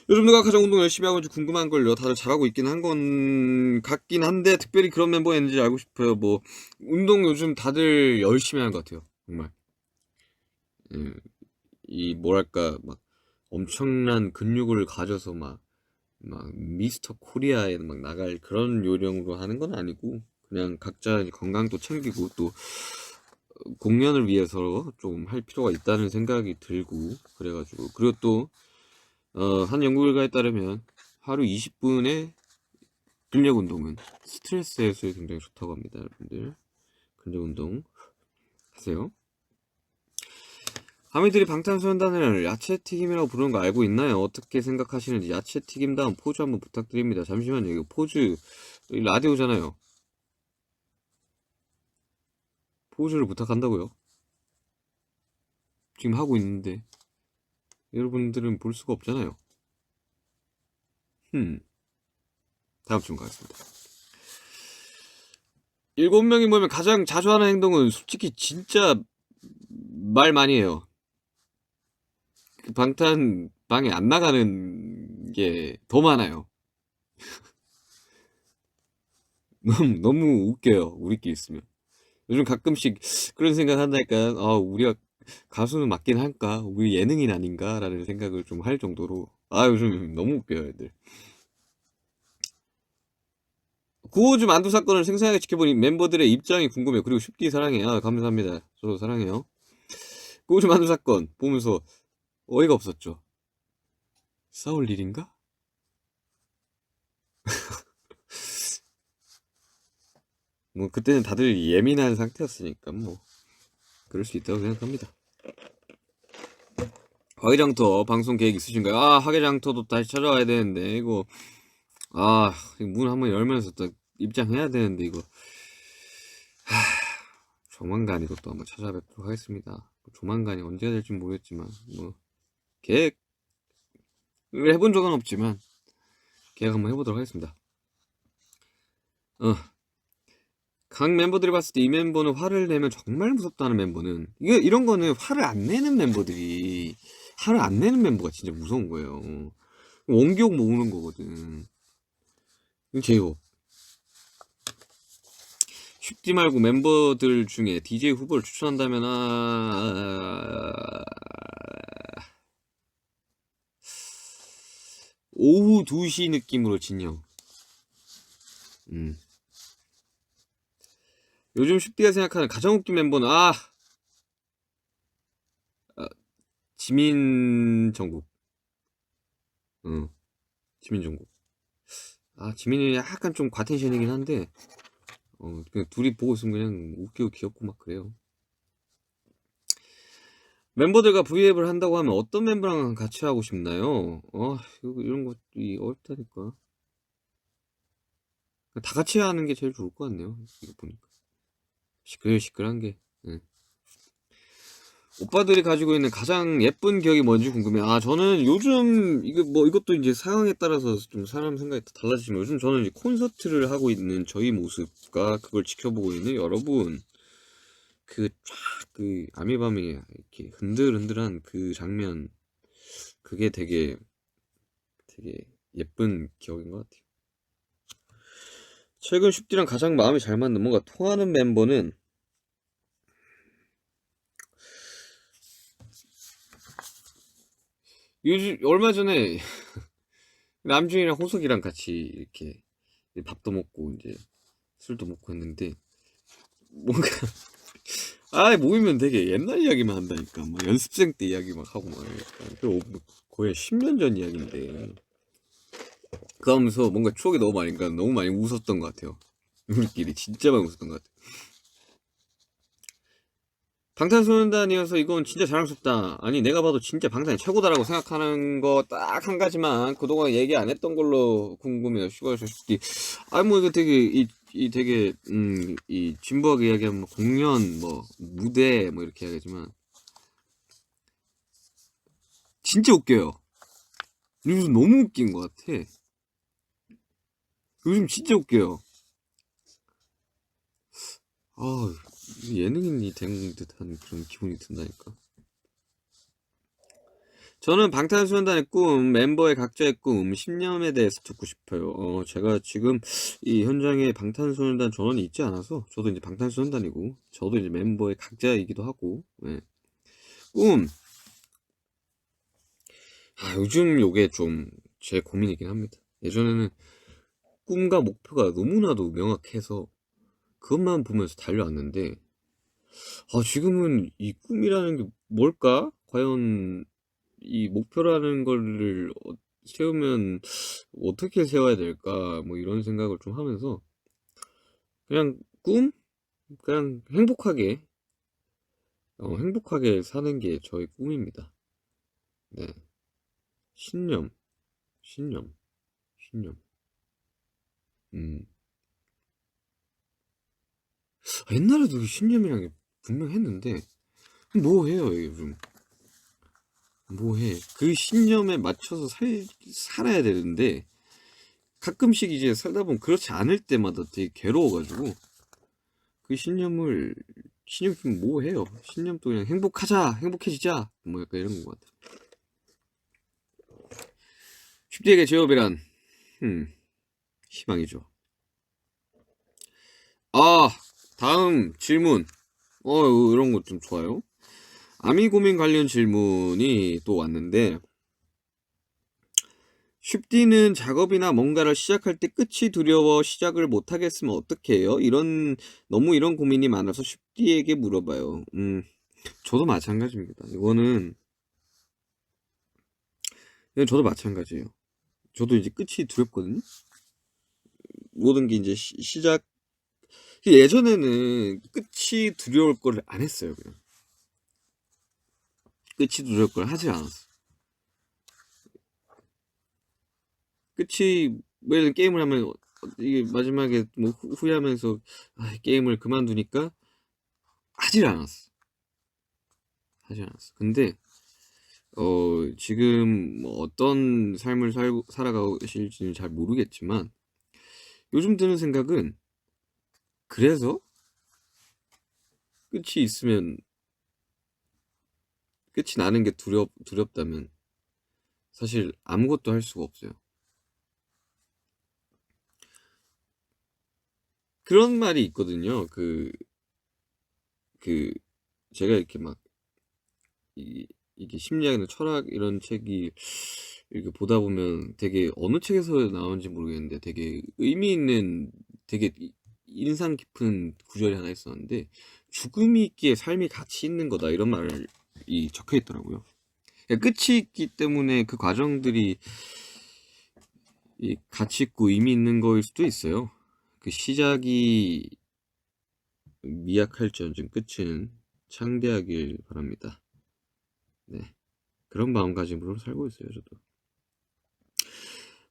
요즘 누가 가장 운동 열심히 하고 있는지 궁금한 걸요. 다들 잘하고 있긴 한 건 같긴 한데 특별히 그런 멤버가 있는지 알고 싶어요. 뭐 운동 요즘 다들 열심히 하는 것 같아요. 정말. 이 뭐랄까 막 엄청난 근육을 가져서 막 미스터 코리아에 막 나갈 그런 요령으로 하는 건 아니고 그냥 각자 건강도 챙기고 또 공연을 위해서 좀 할 필요가 있다는 생각이 들고 그래가지고 그리고 또 한 연구 결과에 따르면 하루 20분의 근력 운동은 스트레스 해소에 굉장히 좋다고 합니다. 여러분들 근력 운동 하세요. 하미들이 방탄소년단을 야채튀김이라고 부르는 거 알고 있나요? 어떻게 생각하시는지 야채튀김 다음 포즈 한번 부탁드립니다. 잠시만요. 이거 포즈 라디오잖아요. 포즈를 부탁한다고요? 지금 하고 있는데 여러분들은 볼 수가 없잖아요. 다음 질문 가겠습니다. 7명이 모이면 가장 자주 하는 행동은 솔직히 진짜 말 많이 해요. 그 방탄 방에 안 나가는 게 더 많아요. 너무 웃겨요. 우리끼리 있으면. 요즘 가끔씩 그런 생각 한다니까. 우리가 가수는 맞긴 할까? 우리 예능인 아닌가? 라는 생각을 좀 할 정도로. 요즘 너무 웃겨요, 애들. 구호주 만두 사건을 생생하게 지켜보니 멤버들의 입장이 궁금해요. 그리고 쉽게 사랑해. 감사합니다. 저도 사랑해요. 구호주 만두 사건 보면서 어이가 없었죠. 싸울 일인가? 뭐 그때는 다들 예민한 상태였으니까 뭐 그럴 수 있다고 생각합니다. 화개장터 방송 계획 있으신가요? 화개장터도 다시 찾아와야 되는데 이거 문 한번 열면서 또 입장해야 되는데 이거 조만간 이것도 한번 찾아뵙도록 하겠습니다. 조만간이 언제가 될지 모르겠지만 뭐 계획을 해본 적은 없지만 계획 한번 해보도록 하겠습니다. 각 멤버들이 봤을 때 이 멤버는 화를 내면 정말 무섭다는 멤버는 이런 거는 화를 안 내는 멤버가 진짜 무서운 거예요. 원기옥 모으는 거거든. 이건 제이홉. 쉽지 말고 멤버들 중에 DJ 후보를 추천한다면 오후 2시 느낌으로 진영. 요즘 쉽디가 생각하는 가장 웃긴 멤버는 지민 정국. 지민 정국. 지민이 약간 좀 과텐션이긴 한데 그냥 둘이 보고 있으면 그냥 웃기고 귀엽고 막 그래요. 멤버들과 V앱을 한다고 하면 어떤 멤버랑 같이 하고 싶나요? 이런 것도 어렵다니까. 다 같이 하는 게 제일 좋을 것 같네요. 이거 보니까. 시끌시끌한 게. 네. 오빠들이 가지고 있는 가장 예쁜 기억이 뭔지 궁금해. 저는 요즘 이것도 이제 상황에 따라서 좀 사람 생각이 달라지지만 요즘 저는 이제 콘서트를 하고 있는 저희 모습과 그걸 지켜보고 있는 여러분 그 아미밤이 이렇게 흔들흔들한 그 장면 그게 되게 예쁜 기억인 것 같아요. 최근 슈디랑 가장 마음이 잘 맞는 뭔가 통하는 멤버는 요즘 얼마 전에 남준이랑 호석이랑 같이 이렇게 밥도 먹고 이제 술도 먹고 했는데 뭔가 모이면 되게 옛날 이야기만 한다니까. 막 연습생 때 이야기 막 하고 막 이러니까. 그리고 거의 10년 전 이야기인데 그 하면서 뭔가 추억이 너무 많으니까 너무 많이 웃었던 것 같아요. 우리끼리 진짜 많이 웃었던 것 같아요. 방탄소년단이어서 이건 진짜 자랑스럽다. 아니 내가 봐도 진짜 방탄이 최고다라고 생각하는 거 딱 한 가지만 그동안 얘기 안 했던 걸로 궁금해요. 슈가쇼 슈디. 뭐 이거 되게 이 되게 이 진부하게 이야기하면 뭐 공연 뭐 무대 뭐 이렇게 이야기하지만 진짜 웃겨요. 요즘 너무 웃긴 것 같아. 요즘 진짜 웃겨요. 예능인이 된 듯한 그런 기분이 든다니까. 저는 방탄소년단의 꿈, 멤버의 각자의 꿈, 신념에 대해서 듣고 싶어요. 제가 지금 이 현장에 방탄소년단 전원이 있지 않아서, 저도 이제 방탄소년단이고, 저도 이제 멤버의 각자이기도 하고, 네. 꿈. 요즘 요게 좀 제 고민이긴 합니다. 예전에는 꿈과 목표가 너무나도 명확해서, 그것만 보면서 달려왔는데, 지금은 이 꿈이라는 게 뭘까? 과연 이 목표라는 거를 세우면 어떻게 세워야 될까? 뭐 이런 생각을 좀 하면서 그냥 꿈? 그냥 행복하게 사는 게 저의 꿈입니다. 네. 신념, 신념, 신념. 음. 옛날에도 신념이란 게 분명 했는데 뭐 해요, 요즘? 뭐 해? 그 신념에 맞춰서 살아야 되는데 가끔씩 이제 살다 보면 그렇지 않을 때마다 되게 괴로워가지고 그 신념 좀 뭐 해요? 신념도 그냥 행복해지자 뭐 약간 이런 것 같아. 슈디에게 제업이란 희망이죠. 다음 질문. 이런 거 좀 좋아요. 아미 고민 관련 질문이 또 왔는데 슈디는 작업이나 뭔가를 시작할 때 끝이 두려워 시작을 못 하겠으면 어떻게 해요? 너무 이런 고민이 많아서 슈디에게 물어봐요. 저도 마찬가지입니다. 이건 저도 마찬가지예요. 저도 이제 끝이 두렵거든요. 모든 게 이제 시작. 예전에는 끝이 두려울 거를 안 했어요. 그냥 끝이 두려울 걸 하지 않았어. 끝이 왜 게임을 하면 이게 마지막에 뭐 후회하면서 게임을 그만두니까 하질 않았어. 하질 않았어. 근데 지금 뭐 어떤 삶을 살아가고 계실지는 잘 모르겠지만 요즘 드는 생각은 그래서 끝이 있으면 끝이 나는 게 두렵다면 사실 아무것도 할 수가 없어요. 그런 말이 있거든요. 제가 이렇게 막 이게 심리학이나 철학 이런 책이 이렇게 보다 보면 되게 어느 책에서 나온지 모르겠는데 되게 의미 있는 되게 인상 깊은 구절이 하나 있었는데 죽음이 있기에 삶이 가치 있는 거다 이런 말이 적혀 있더라고요. 그러니까 끝이 있기 때문에 그 과정들이 가치 있고 의미 있는 거일 수도 있어요. 그 시작이 미약할지언정 끝은 창대하길 바랍니다. 네. 그런 마음가짐으로 살고 있어요, 저도.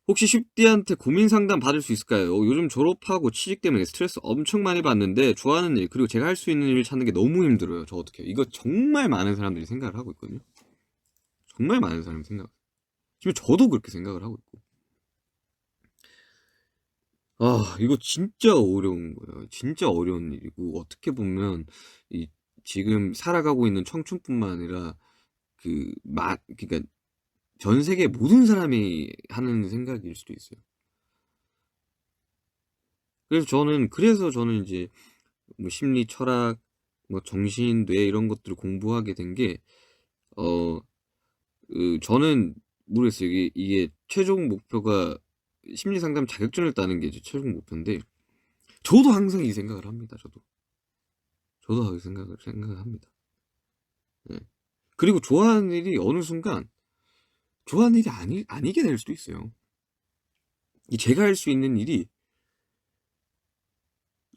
혹시 슈디한테 고민 상담 받을 수 있을까요? 요즘 졸업하고 취직 때문에 스트레스 엄청 많이 받는데 좋아하는 일 그리고 제가 할 수 있는 일 찾는 게 너무 힘들어요. 저 어떡해요? 이거 정말 많은 사람들이 생각을 하고 있거든요. 정말 많은 사람이 지금 저도 그렇게 생각을 하고 있고. 이거 진짜 어려운 거예요. 진짜 어려운 일이고 어떻게 보면 이 지금 살아가고 있는 청춘뿐만 아니라 그러니까 전 세계 모든 사람이 하는 생각일 수도 있어요. 그래서 저는 이제 뭐 심리, 철학, 뭐 정신, 뇌 이런 것들을 공부하게 된 게, 저는 모르겠어요. 이게 최종 목표가 심리 상담 자격증을 따는 게 이제 최종 목표인데, 저도 항상 이 생각을 합니다. 저도 이 생각을 합니다. 네. 그리고 좋아하는 일이 어느 순간 좋아하는 일이 아니게 될 수도 있어요. 제가 할 수 있는 일이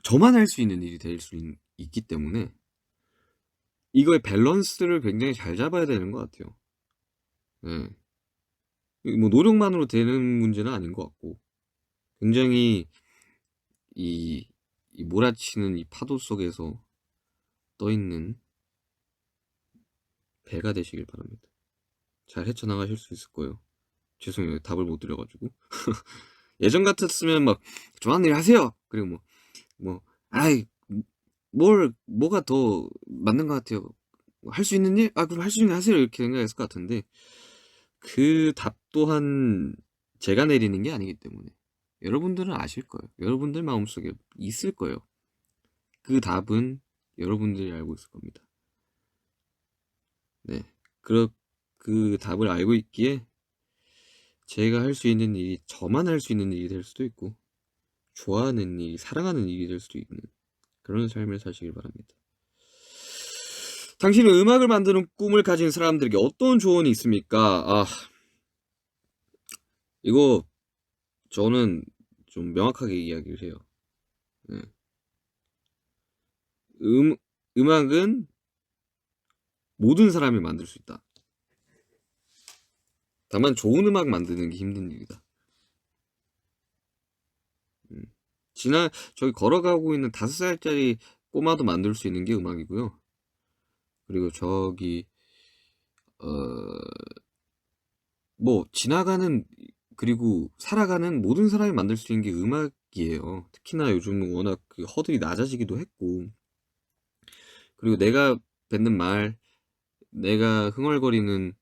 저만 할 수 있는 일이 될 수 있기 때문에 이거의 밸런스를 굉장히 잘 잡아야 되는 것 같아요. 네. 뭐 노력만으로 되는 문제는 아닌 것 같고, 굉장히 이 몰아치는 이 파도 속에서 떠 있는 배가 되시길 바랍니다. 잘 헤쳐나가실 수 있을 거예요. 죄송해요. 답을 못 드려가지고. 예전 같았으면 막 좋아하는 일 하세요. 그리고 아이 뭐가 더 맞는 것 같아요. 할 수 있는 일? 그럼 할 수 있는 일 하세요. 이렇게 생각했을 것 같은데, 그 답 또한 제가 내리는 게 아니기 때문에 여러분들은 아실 거예요. 여러분들 마음속에 있을 거예요. 그 답은 여러분들이 알고 있을 겁니다. 네. 그 답을 알고 있기에 제가 할 수 있는 일이 저만 할 수 있는 일이 될 수도 있고, 좋아하는 일, 사랑하는 일이 될 수도 있는 그런 삶을 사시길 바랍니다. 당신은 음악을 만드는 꿈을 가진 사람들에게 어떤 조언이 있습니까? 이거 저는 좀 명확하게 이야기를 해요. 네. 음악은 모든 사람이 만들 수 있다. 다만 좋은 음악 만드는 게 힘든 일이다. 저기 걸어가고 있는 5살짜리 꼬마도 만들 수 있는 게 음악이고요. 그리고 저기 지나가는, 그리고 살아가는 모든 사람이 만들 수 있는 게 음악이에요. 특히나 요즘은 워낙 그 허들이 낮아지기도 했고, 그리고 내가 뱉는 말, 내가 흥얼거리는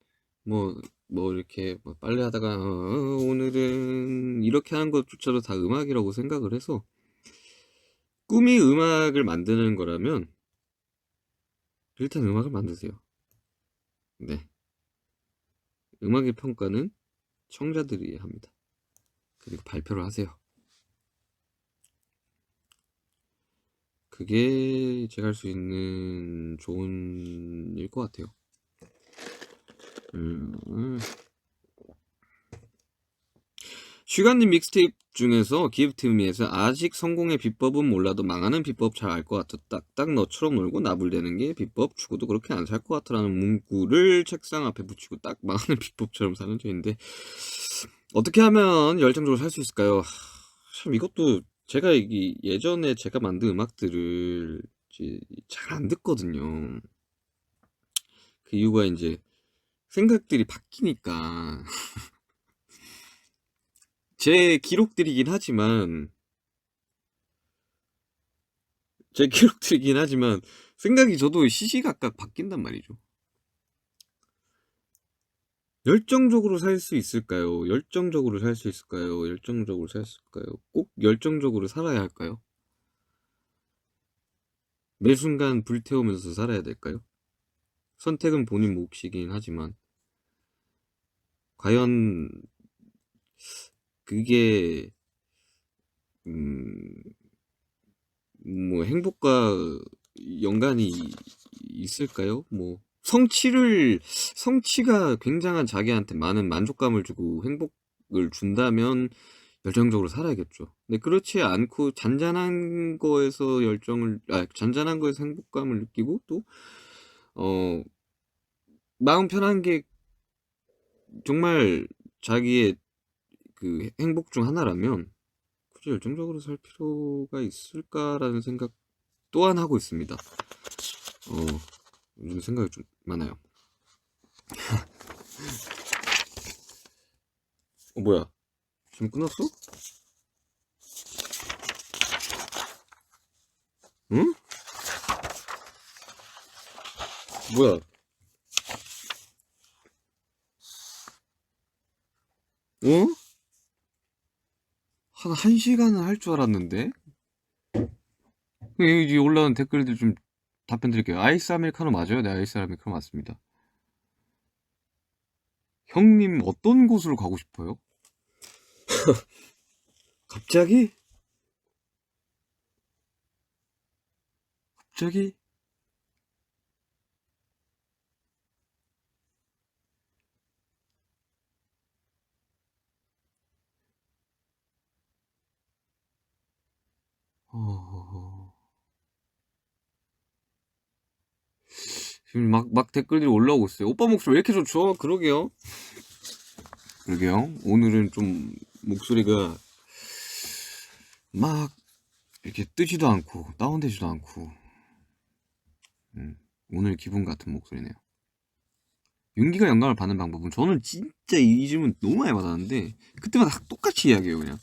이렇게 빨래하다가 오늘은 이렇게 하는 것조차도 다 음악이라고 생각을 해서, 꿈이 음악을 만드는 거라면 일단 음악을 만드세요. 네. 음악의 평가는 청자들이 합니다. 그리고 발표를 하세요. 그게 제가 할 수 있는 좋은 일 것 같아요. 슈가님 믹스테이프 중에서 기프트미에서 아직 성공의 비법은 몰라도 망하는 비법 잘 알 것 같아. 딱딱 너처럼 놀고 나불대는 게 비법. 죽어도 그렇게 안 살 것 같아라는 문구를 책상 앞에 붙이고 딱 망하는 비법처럼 사는 중인데, 어떻게 하면 열정적으로 살 수 있을까요? 참 이것도 제가 예전에 제가 만든 음악들을 잘 안 듣거든요. 그 이유가 이제 생각들이 바뀌니까. 제 기록들이긴 하지만 생각이 저도 시시각각 바뀐단 말이죠. 열정적으로 살 수 있을까요? 열정적으로 살 수 있을까요? 열정적으로 살 수 있을까요? 꼭 열정적으로 살아야 할까요? 매 순간 불태우면서 살아야 될까요? 선택은 본인 몫이긴 하지만, 과연 그게 행복과 연관이 있을까요? 성취가 굉장한 자기한테 많은 만족감을 주고 행복을 준다면 열정적으로 살아야겠죠. 근데 그렇지 않고 잔잔한 거에서 행복감을 느끼고, 또 마음 편한 게 정말 자기의 그 행복 중 하나라면 굳이 열정적으로 살 필요가 있을까라는 생각 또한 하고 있습니다. 요즘 생각이 좀 많아요. 뭐야? 지금 끊었어? 응? 뭐야? 어? 한 1시간은 할 줄 알았는데? 여기 올라온 댓글들 좀 답변 드릴게요. 아이스 아메리카노 맞아요? 네, 아이스 아메리카노 맞습니다. 형님 어떤 곳으로 가고 싶어요? 갑자기? 갑자기? 어... 지금 막 댓글들이 올라오고 있어요. 오빠 목소리 왜 이렇게 좋죠? 그러게요. 그러게요. 오늘은 좀 목소리가 막 이렇게 뜨지도 않고 다운되지도 않고 오늘 기분 같은 목소리네요. 윤기가 영감을 받는 방법은 저는 진짜 이 질문 너무 많이 받았는데 그때마다 똑같이 이야기해요. 그냥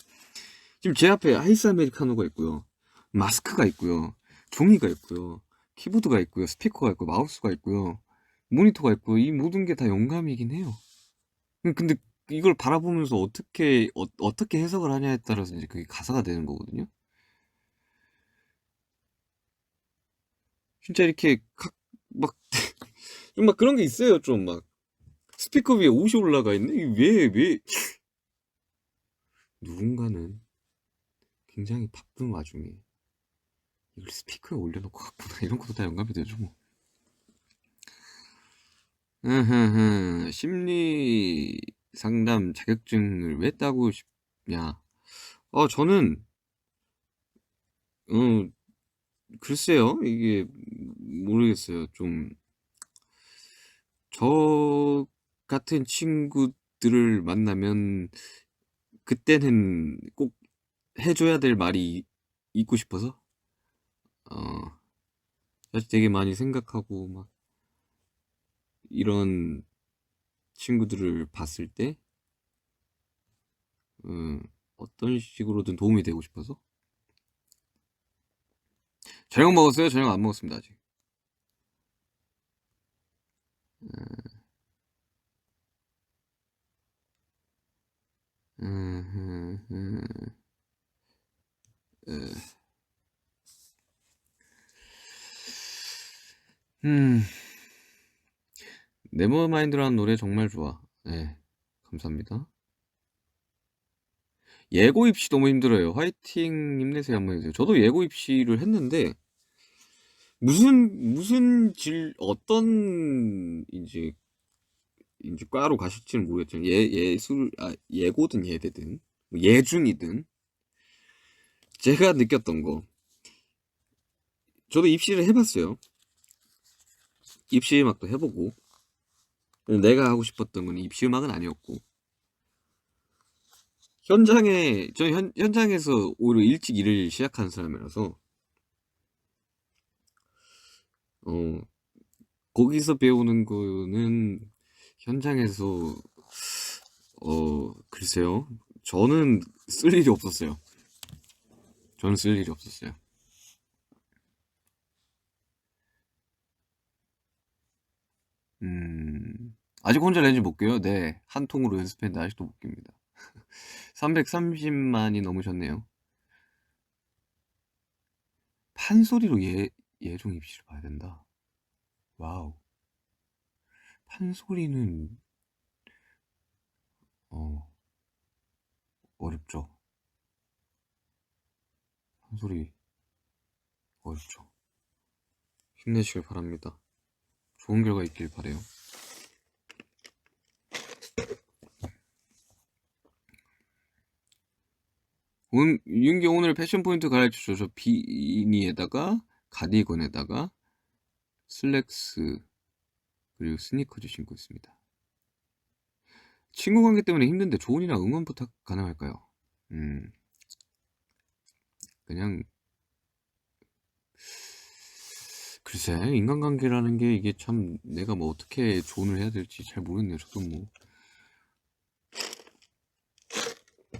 지금 제 앞에 아이스 아메리카노가 있고요, 마스크가 있고요, 종이가 있고요, 키보드가 있고요, 스피커가 있고 마우스가 있고요, 모니터가 있고, 이 모든 게 다 영감이긴 해요. 근데 이걸 바라보면서 어떻게 해석을 하냐에 따라서 이제 그게 가사가 되는 거거든요. 진짜 이렇게 막 좀 막 그런 게 있어요. 좀 막 스피커 위에 옷이 올라가 있네. 왜 누군가는 굉장히 바쁜 와중에 이걸 스피커에 올려놓고 갔구나. 이런 것도 다 영감이 되죠 뭐. 심리 상담 자격증을 왜 따고 싶냐? 저는 어 글쎄요. 이게 모르겠어요. 좀 저 같은 친구들을 만나면 그때는 꼭 해줘야 될 말이 있고 싶어서 어 사실 되게 많이 생각하고 막 이런 친구들을 봤을 때 어떤 식으로든 도움이 되고 싶어서. 저녁 먹었어요? 저녁 안 먹었습니다 아직. 음, 음, 음, 음. 네버마인드라는 노래 정말 좋아. 네, 감사합니다. 예고 입시 너무 힘들어요. 화이팅 힘내세요 한번 해주세요. 저도 예고 입시를 했는데 무슨 어떤 이제 과로 가실지는 모르겠지만 예고든 예대든 뭐 예중이든 제가 느꼈던 거, 저도 입시를 해봤어요. 입시 음악도 해보고 내가 하고 싶었던 건 입시 음악은 아니었고 저는 현장에서 오히려 일찍 일을 시작한 사람이라서 어 거기서 배우는 거는 현장에서 글쎄요. 저는 쓸 일이 없었어요. 저는 쓸 일이 없었어요. 아직 혼자 렌즈 못 껴요? 네. 한 통으로 연습했는데 아직도 못 낍니다. 330만이 넘으셨네요. 판소리로 예종 입시를 봐야 된다. 와우. 판소리는 어렵죠. 판소리 어렵죠. 힘내시길 바랍니다. 좋은 결과 있길 바래요. 윤기 오늘 패션 포인트 가르쳐줘. 저 비니에다가 가디건에다가 슬랙스 그리고 스니커즈 신고 있습니다. 친구 관계 때문에 힘든데 조언이나 응원 부탁 가능할까요? 그냥 글쎄, 인간관계라는 게 이게 참 내가 뭐 어떻게 조언을 해야 될지 잘 모르겠네요. 저도 뭐.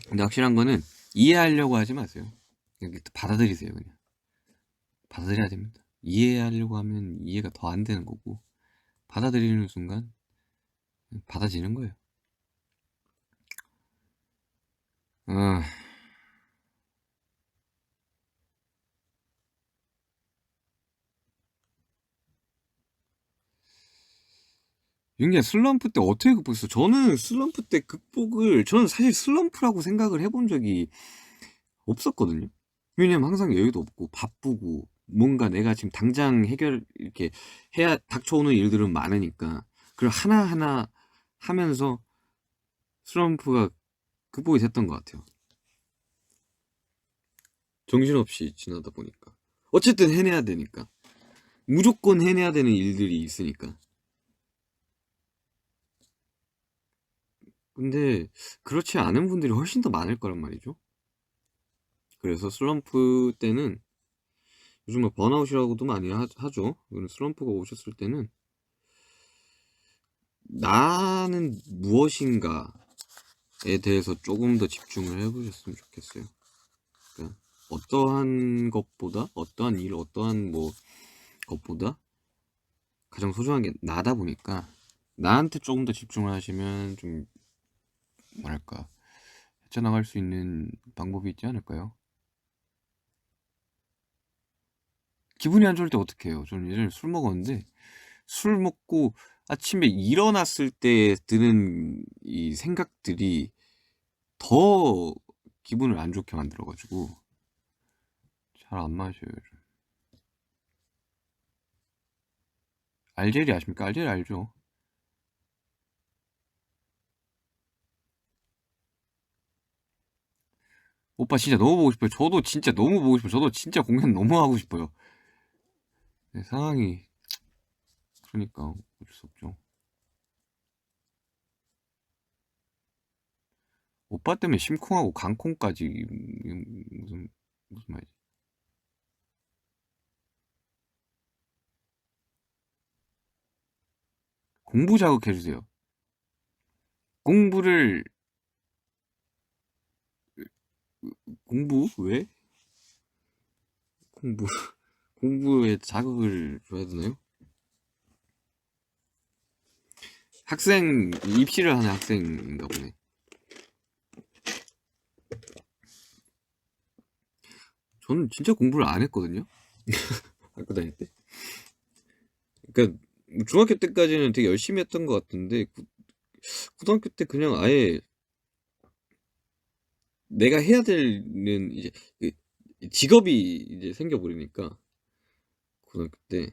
근데 확실한 거는 이해하려고 하지 마세요. 그냥 받아들이세요. 그냥 받아들여야 됩니다. 이해하려고 하면 이해가 더 안 되는 거고, 받아들이는 순간 받아지는 거예요. 아, 윤기야, 슬럼프 때 어떻게 극복했어? 저는 슬럼프 때 저는 사실 슬럼프라고 생각을 해본 적이 없었거든요. 왜냐면 항상 여유도 없고 바쁘고 뭔가 내가 지금 당장 이렇게 닥쳐오는 일들은 많으니까 그걸 하나하나 하면서 슬럼프가 극복이 됐던 것 같아요. 정신없이 지나다 보니까. 어쨌든 해내야 되니까. 무조건 해내야 되는 일들이 있으니까. 근데 그렇지 않은 분들이 훨씬 더 많을 거란 말이죠. 그래서 슬럼프 때는 요즘 뭐 번아웃이라고도 많이 하죠. 슬럼프가 오셨을 때는 나는 무엇인가에 대해서 조금 더 집중을 해보셨으면 좋겠어요. 그러니까 어떠한 일, 어떠한 뭐 것보다 가장 소중한 게 나다 보니까 나한테 조금 더 집중을 하시면 좀 뭐랄까 헤쳐나갈 수 있는 방법이 있지 않을까요? 기분이 안 좋을 때 어떻게 해요? 저는 예전에 술 먹었는데 술 먹고 아침에 일어났을 때 드는 이 생각들이 더 기분을 안 좋게 만들어가지고 잘 안 마셔요. 요즘. 알제리 아십니까? 알제리 알죠? 오빠 진짜 너무 보고 싶어요. 저도 진짜 너무 보고 싶어요. 저도 진짜 공연 너무 하고 싶어요. 네, 상황이 그러니까 어쩔 수 없죠. 오빠 때문에 심쿵하고 강콩까지 무슨 말이지? 공부 자극해주세요. 공부를 공부 왜? 공부 공부에 자극을 줘야 되나요? 학생 입시를 하는 학생인가 보네. 저는 진짜 공부를 안 했거든요. 학교 다닐 때. 그러니까 중학교 때까지는 되게 열심히 했던 것 같은데 고등학교 때 그냥 아예 내가 해야 되는 이제 그 직업이 이제 생겨버리니까 고등학교 때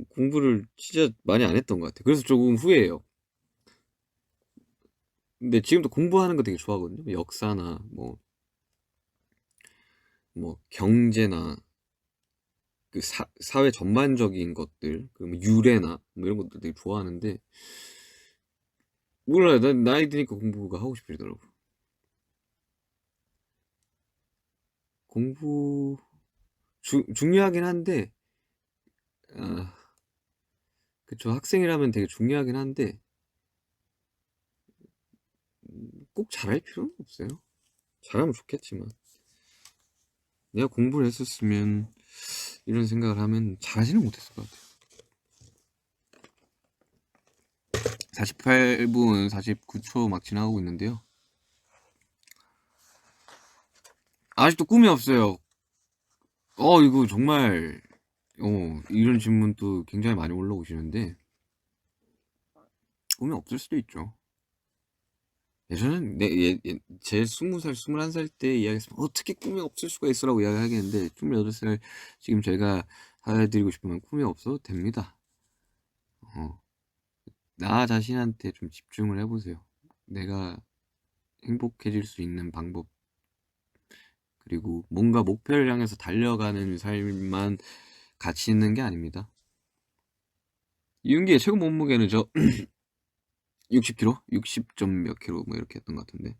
공부를 진짜 많이 안 했던 것 같아요. 그래서 조금 후회해요. 근데 지금도 공부하는 거 되게 좋아하거든요. 역사나 뭐 경제나 그 사회 전반적인 것들, 그리고 유래나 뭐 이런 것들 되게 좋아하는데 몰라요. 난 나이 드니까 공부가 하고 싶어지더라고. 공부 중요하긴 한데 아, 그쵸. 학생이라면 되게 중요하긴 한데 꼭 잘할 필요는 없어요. 잘하면 좋겠지만 내가 공부를 했었으면 이런 생각을 하면 잘하지는 못했을 것 같아요. 48분 49초 막 지나가고 있는데요. 아직도 꿈이 없어요. 이거 정말 이런 질문도 굉장히 많이 올라오시는데 꿈이 없을 수도 있죠. 예전엔 제 20살, 21살 때 이야기했으면 어떻게 꿈이 없을 수가 있어라고 이야기하겠는데 28살 지금 제가 알려드리고 싶으면 꿈이 없어도 됩니다. 어, 나 자신한테 좀 집중을 해보세요. 내가 행복해질 수 있는 방법 그리고 뭔가 목표를 향해서 달려가는 삶만 가치 있는 게 아닙니다. 이윤기의 최고 몸무게는 저 60kg? 60점 몇 킬로 뭐 이렇게 했던 것 같은데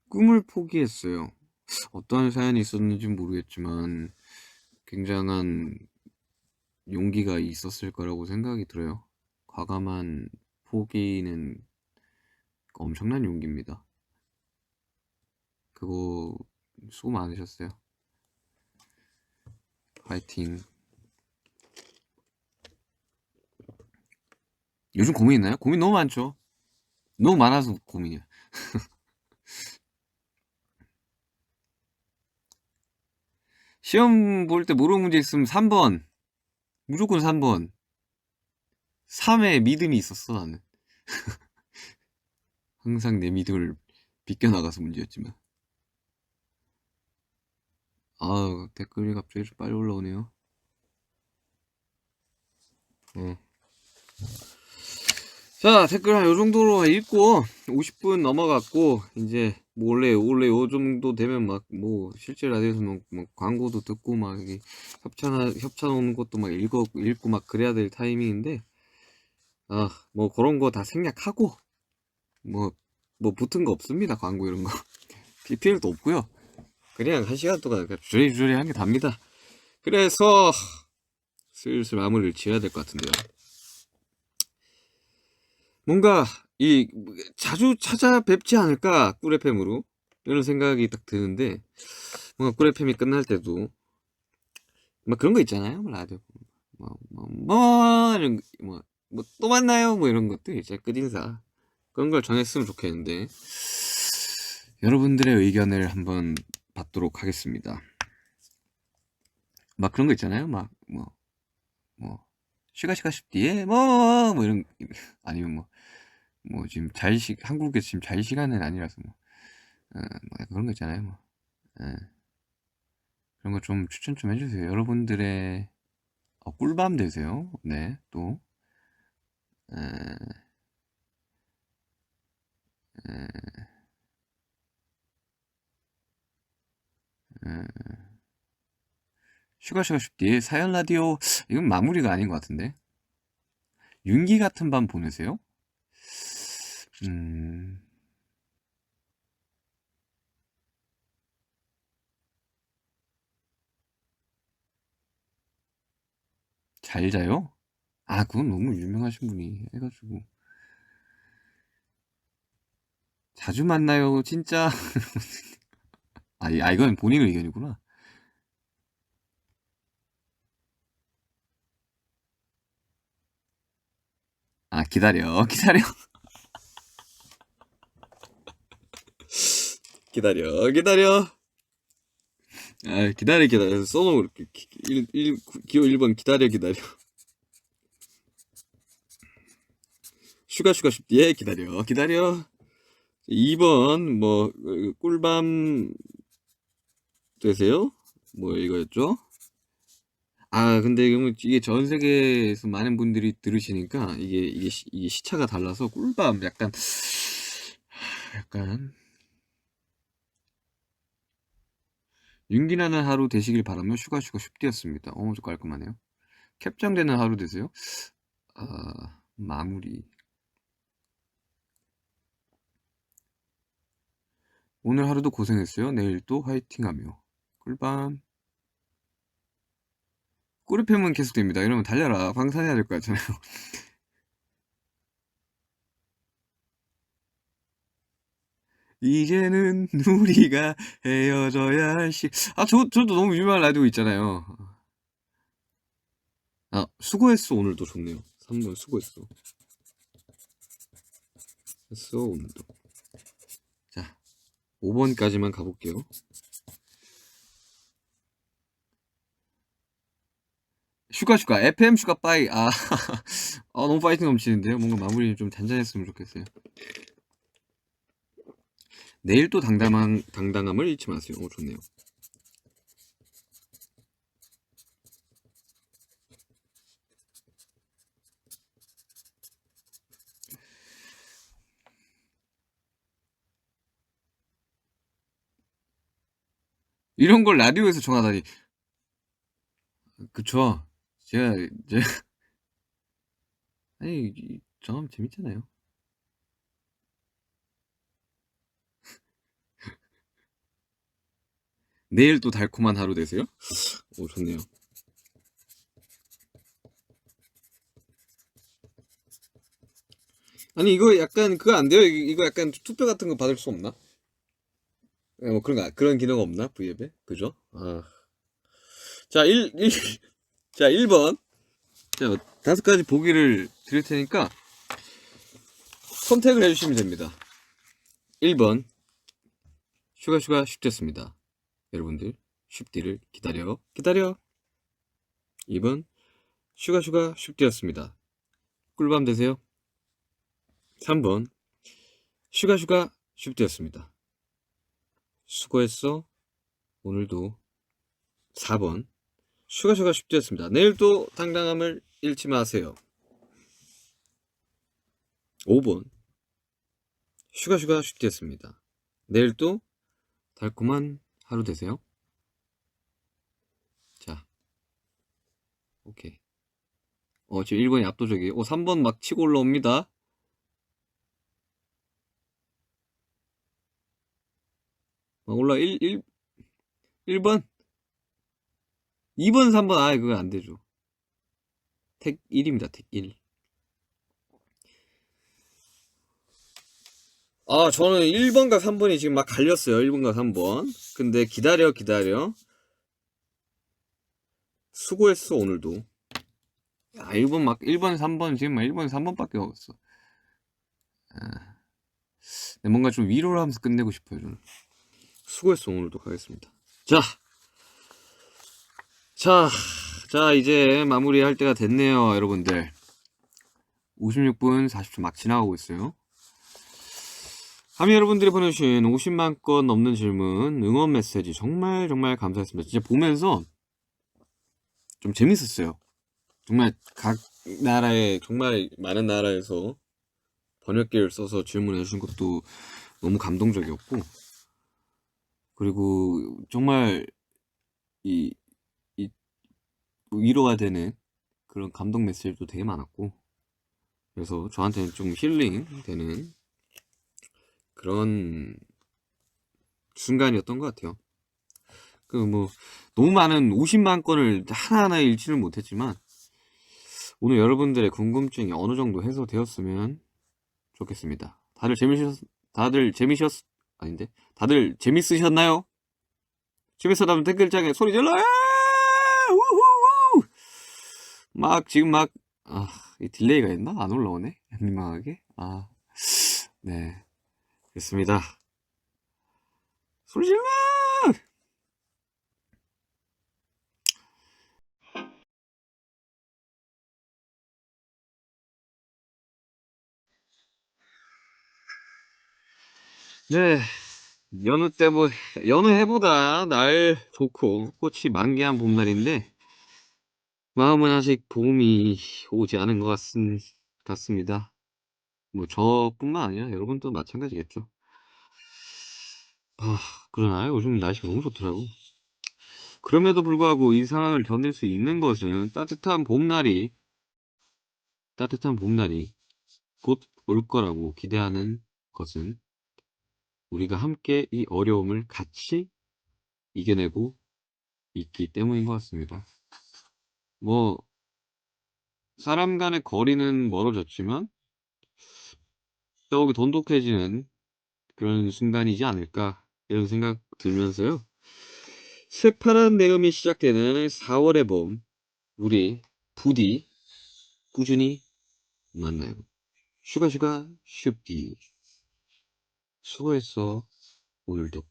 꿈을 포기했어요. 어떠한 사연이 있었는지 모르겠지만 굉장한 용기가 있었을 거라고 생각이 들어요. 과감한 포기는 엄청난 용기입니다. 그거 수고 많으셨어요. 파이팅. 요즘 고민 있나요? 고민 너무 많죠. 너무 많아서 고민이야. 시험 볼 때 모르는 문제 있으면 3번. 무조건 3번. 3에 믿음이 있었어, 나는. 항상 내 믿음을 비껴나가서 문제였지만. 아우, 댓글이 갑자기 좀 빨리 올라오네요. 자, 댓글 한 요 정도로 읽고 50분 넘어갔고 이제 뭐 원래 요 정도 되면 막 뭐 실제 라디오에서 막 광고도 듣고 막 이게 협찬 오는 것도 막 읽고 막 그래야 될 타이밍인데 뭐 그런 거 다 생략하고 뭐 붙은 거 없습니다. 광고 이런 거 PPL도 없고요. 그냥 1시간 동안 주저리 한 게 답니다. 그래서 슬슬 마무리를 지어야 될 것 같은데요. 뭔가 자주 찾아뵙지 않을까 꿀FM으로 이런 생각이 딱 드는데 뭔가 꿀FM이 끝날 때도 막 그런 거 있잖아요. 라디오 이런 또 만나요 뭐 이런 것들 이제 끝인사 그런 걸 정했으면 좋겠는데 여러분들의 의견을 한번 받도록 하겠습니다. 막 그런 거 있잖아요. 시가 쉽디에 뭐 이런 아니면 지금 한국에 지금 잘 시간은 아니라서 그런 거 있잖아요. 그런 거 좀 추천 좀 해주세요. 여러분들의 꿀밤 되세요. 네, 또 슈가 쉽디 사연 라디오 이건 마무리가 아닌 것 같은데 윤기 같은 밤 보내세요? 잘 자요? 그건 너무 유명하신 분이 해가지고 자주 만나요 진짜. 이건 본인 의견이구나. 기다려 기다려 써놓고 이렇게 기호 1번 기다려 슈가 쉽디 기다려 2번 꿀밤 되세요? 이거였죠? 근데 이게 전 세계에서 많은 분들이 들으시니까 이게 시차가 달라서 꿀밤 약간 윤기나는 하루 되시길 바라며 슈가 쉽디였습니다. 좀 깔끔하네요. 캡장되는 하루 되세요? 마무리. 오늘 하루도 고생했어요. 내일 또 화이팅하며. 꿀밤. 꿀팸은 계속됩니다. 이러면 달려라. 방산해야 될 것 같잖아요. 이제는 우리가 헤어져야 할 저도 너무 유명한 라디오 있잖아요. 수고했어 오늘도 좋네요. 3번 수고했어. 오늘도. 자, 5번까지만 가볼게요. 슈가 FM 슈가 빠이. 너무 파이팅 넘치는데요. 뭔가 마무리 좀 잔잔했으면 좋겠어요. 내일 또 당당함을 잊지 마세요. 좋네요. 이런 걸 라디오에서 정하다니. 그쵸. 제가 아니 정하면 재밌잖아요. 내일 또 달콤한 하루 되세요? 좋네요. 아니 이거 약간 그거 안 돼요? 이거 약간 투표 같은 거 받을 수 없나? 그런 기능 없나? V앱에? 그죠? 자, 1번. 자, 5가지 보기를 드릴 테니까 선택을 해주시면 됩니다. 1번 슈가 쉽졌습니다. 여러분들 쉽디를 기다려. 2번 슈가 쉽디였습니다. 꿀밤 되세요. 3번 슈가 쉽디였습니다. 수고했어. 오늘도. 4번 슈가 쉽디였습니다. 내일도 당당함을 잃지 마세요. 5번 슈가 쉽디였습니다. 내일도 달콤한 하루 되세요. 자, 오케이. 지금 1번이 압도적이에요. 3번 막 치고 올라옵니다. 막 올라 1번 2번 3번 그거 안되죠. 택 1입니다. 택 1. 저는 1번과 3번이 지금 막 갈렸어요. 1번과 3번. 근데 기다려. 수고했어 오늘도. 1번 3번 지금 1번 3번밖에 없어. 뭔가 좀 위로를 하면서 끝내고 싶어요. 저는. 수고했어 오늘도 가겠습니다. 자 이제 마무리할 때가 됐네요. 여러분들 56분 40초 막 지나가고 있어요. 여러분들이 보내주신 50만 건 넘는 질문, 응원 메시지 정말 감사했습니다. 진짜 보면서 좀 재밌었어요. 정말 각 나라에 정말 많은 나라에서 번역기를 써서 질문해 주신 것도 너무 감동적이었고, 그리고 정말 이 위로가 되는 그런 감동 메시지도 되게 많았고, 그래서 저한테는 좀 힐링 되는 그런 순간이었던 것 같아요. 너무 많은 50만 건을 하나하나 읽지는 못했지만, 오늘 여러분들의 궁금증이 어느 정도 해소되었으면 좋겠습니다. 다들 재밌으셨나요? 재밌었다면 댓글장에 소리 질러! 우후후! 이 딜레이가 있나? 안 올라오네? 민망하게? 네. 됐습니다. 소리 질러! 네. 여느 해보다 날 좋고 꽃이 만개한 봄날인데, 마음은 아직 봄이 오지 않은 것 같습니다. 저뿐만 아니라 여러분도 마찬가지겠죠. 그러나요? 요즘 날씨가 너무 좋더라고. 그럼에도 불구하고 이 상황을 견딜 수 있는 것은 따뜻한 봄날이 곧 올 거라고 기대하는 것은 우리가 함께 이 어려움을 같이 이겨내고 있기 때문인 것 같습니다. 사람 간의 거리는 멀어졌지만 더욱 돈독해지는 그런 순간이지 않을까, 이런 생각 들면서요. 새파란 내음이 시작되는 4월의 봄, 우리 부디 꾸준히 만나요. 슈가 슈디. 수고했어 오늘도.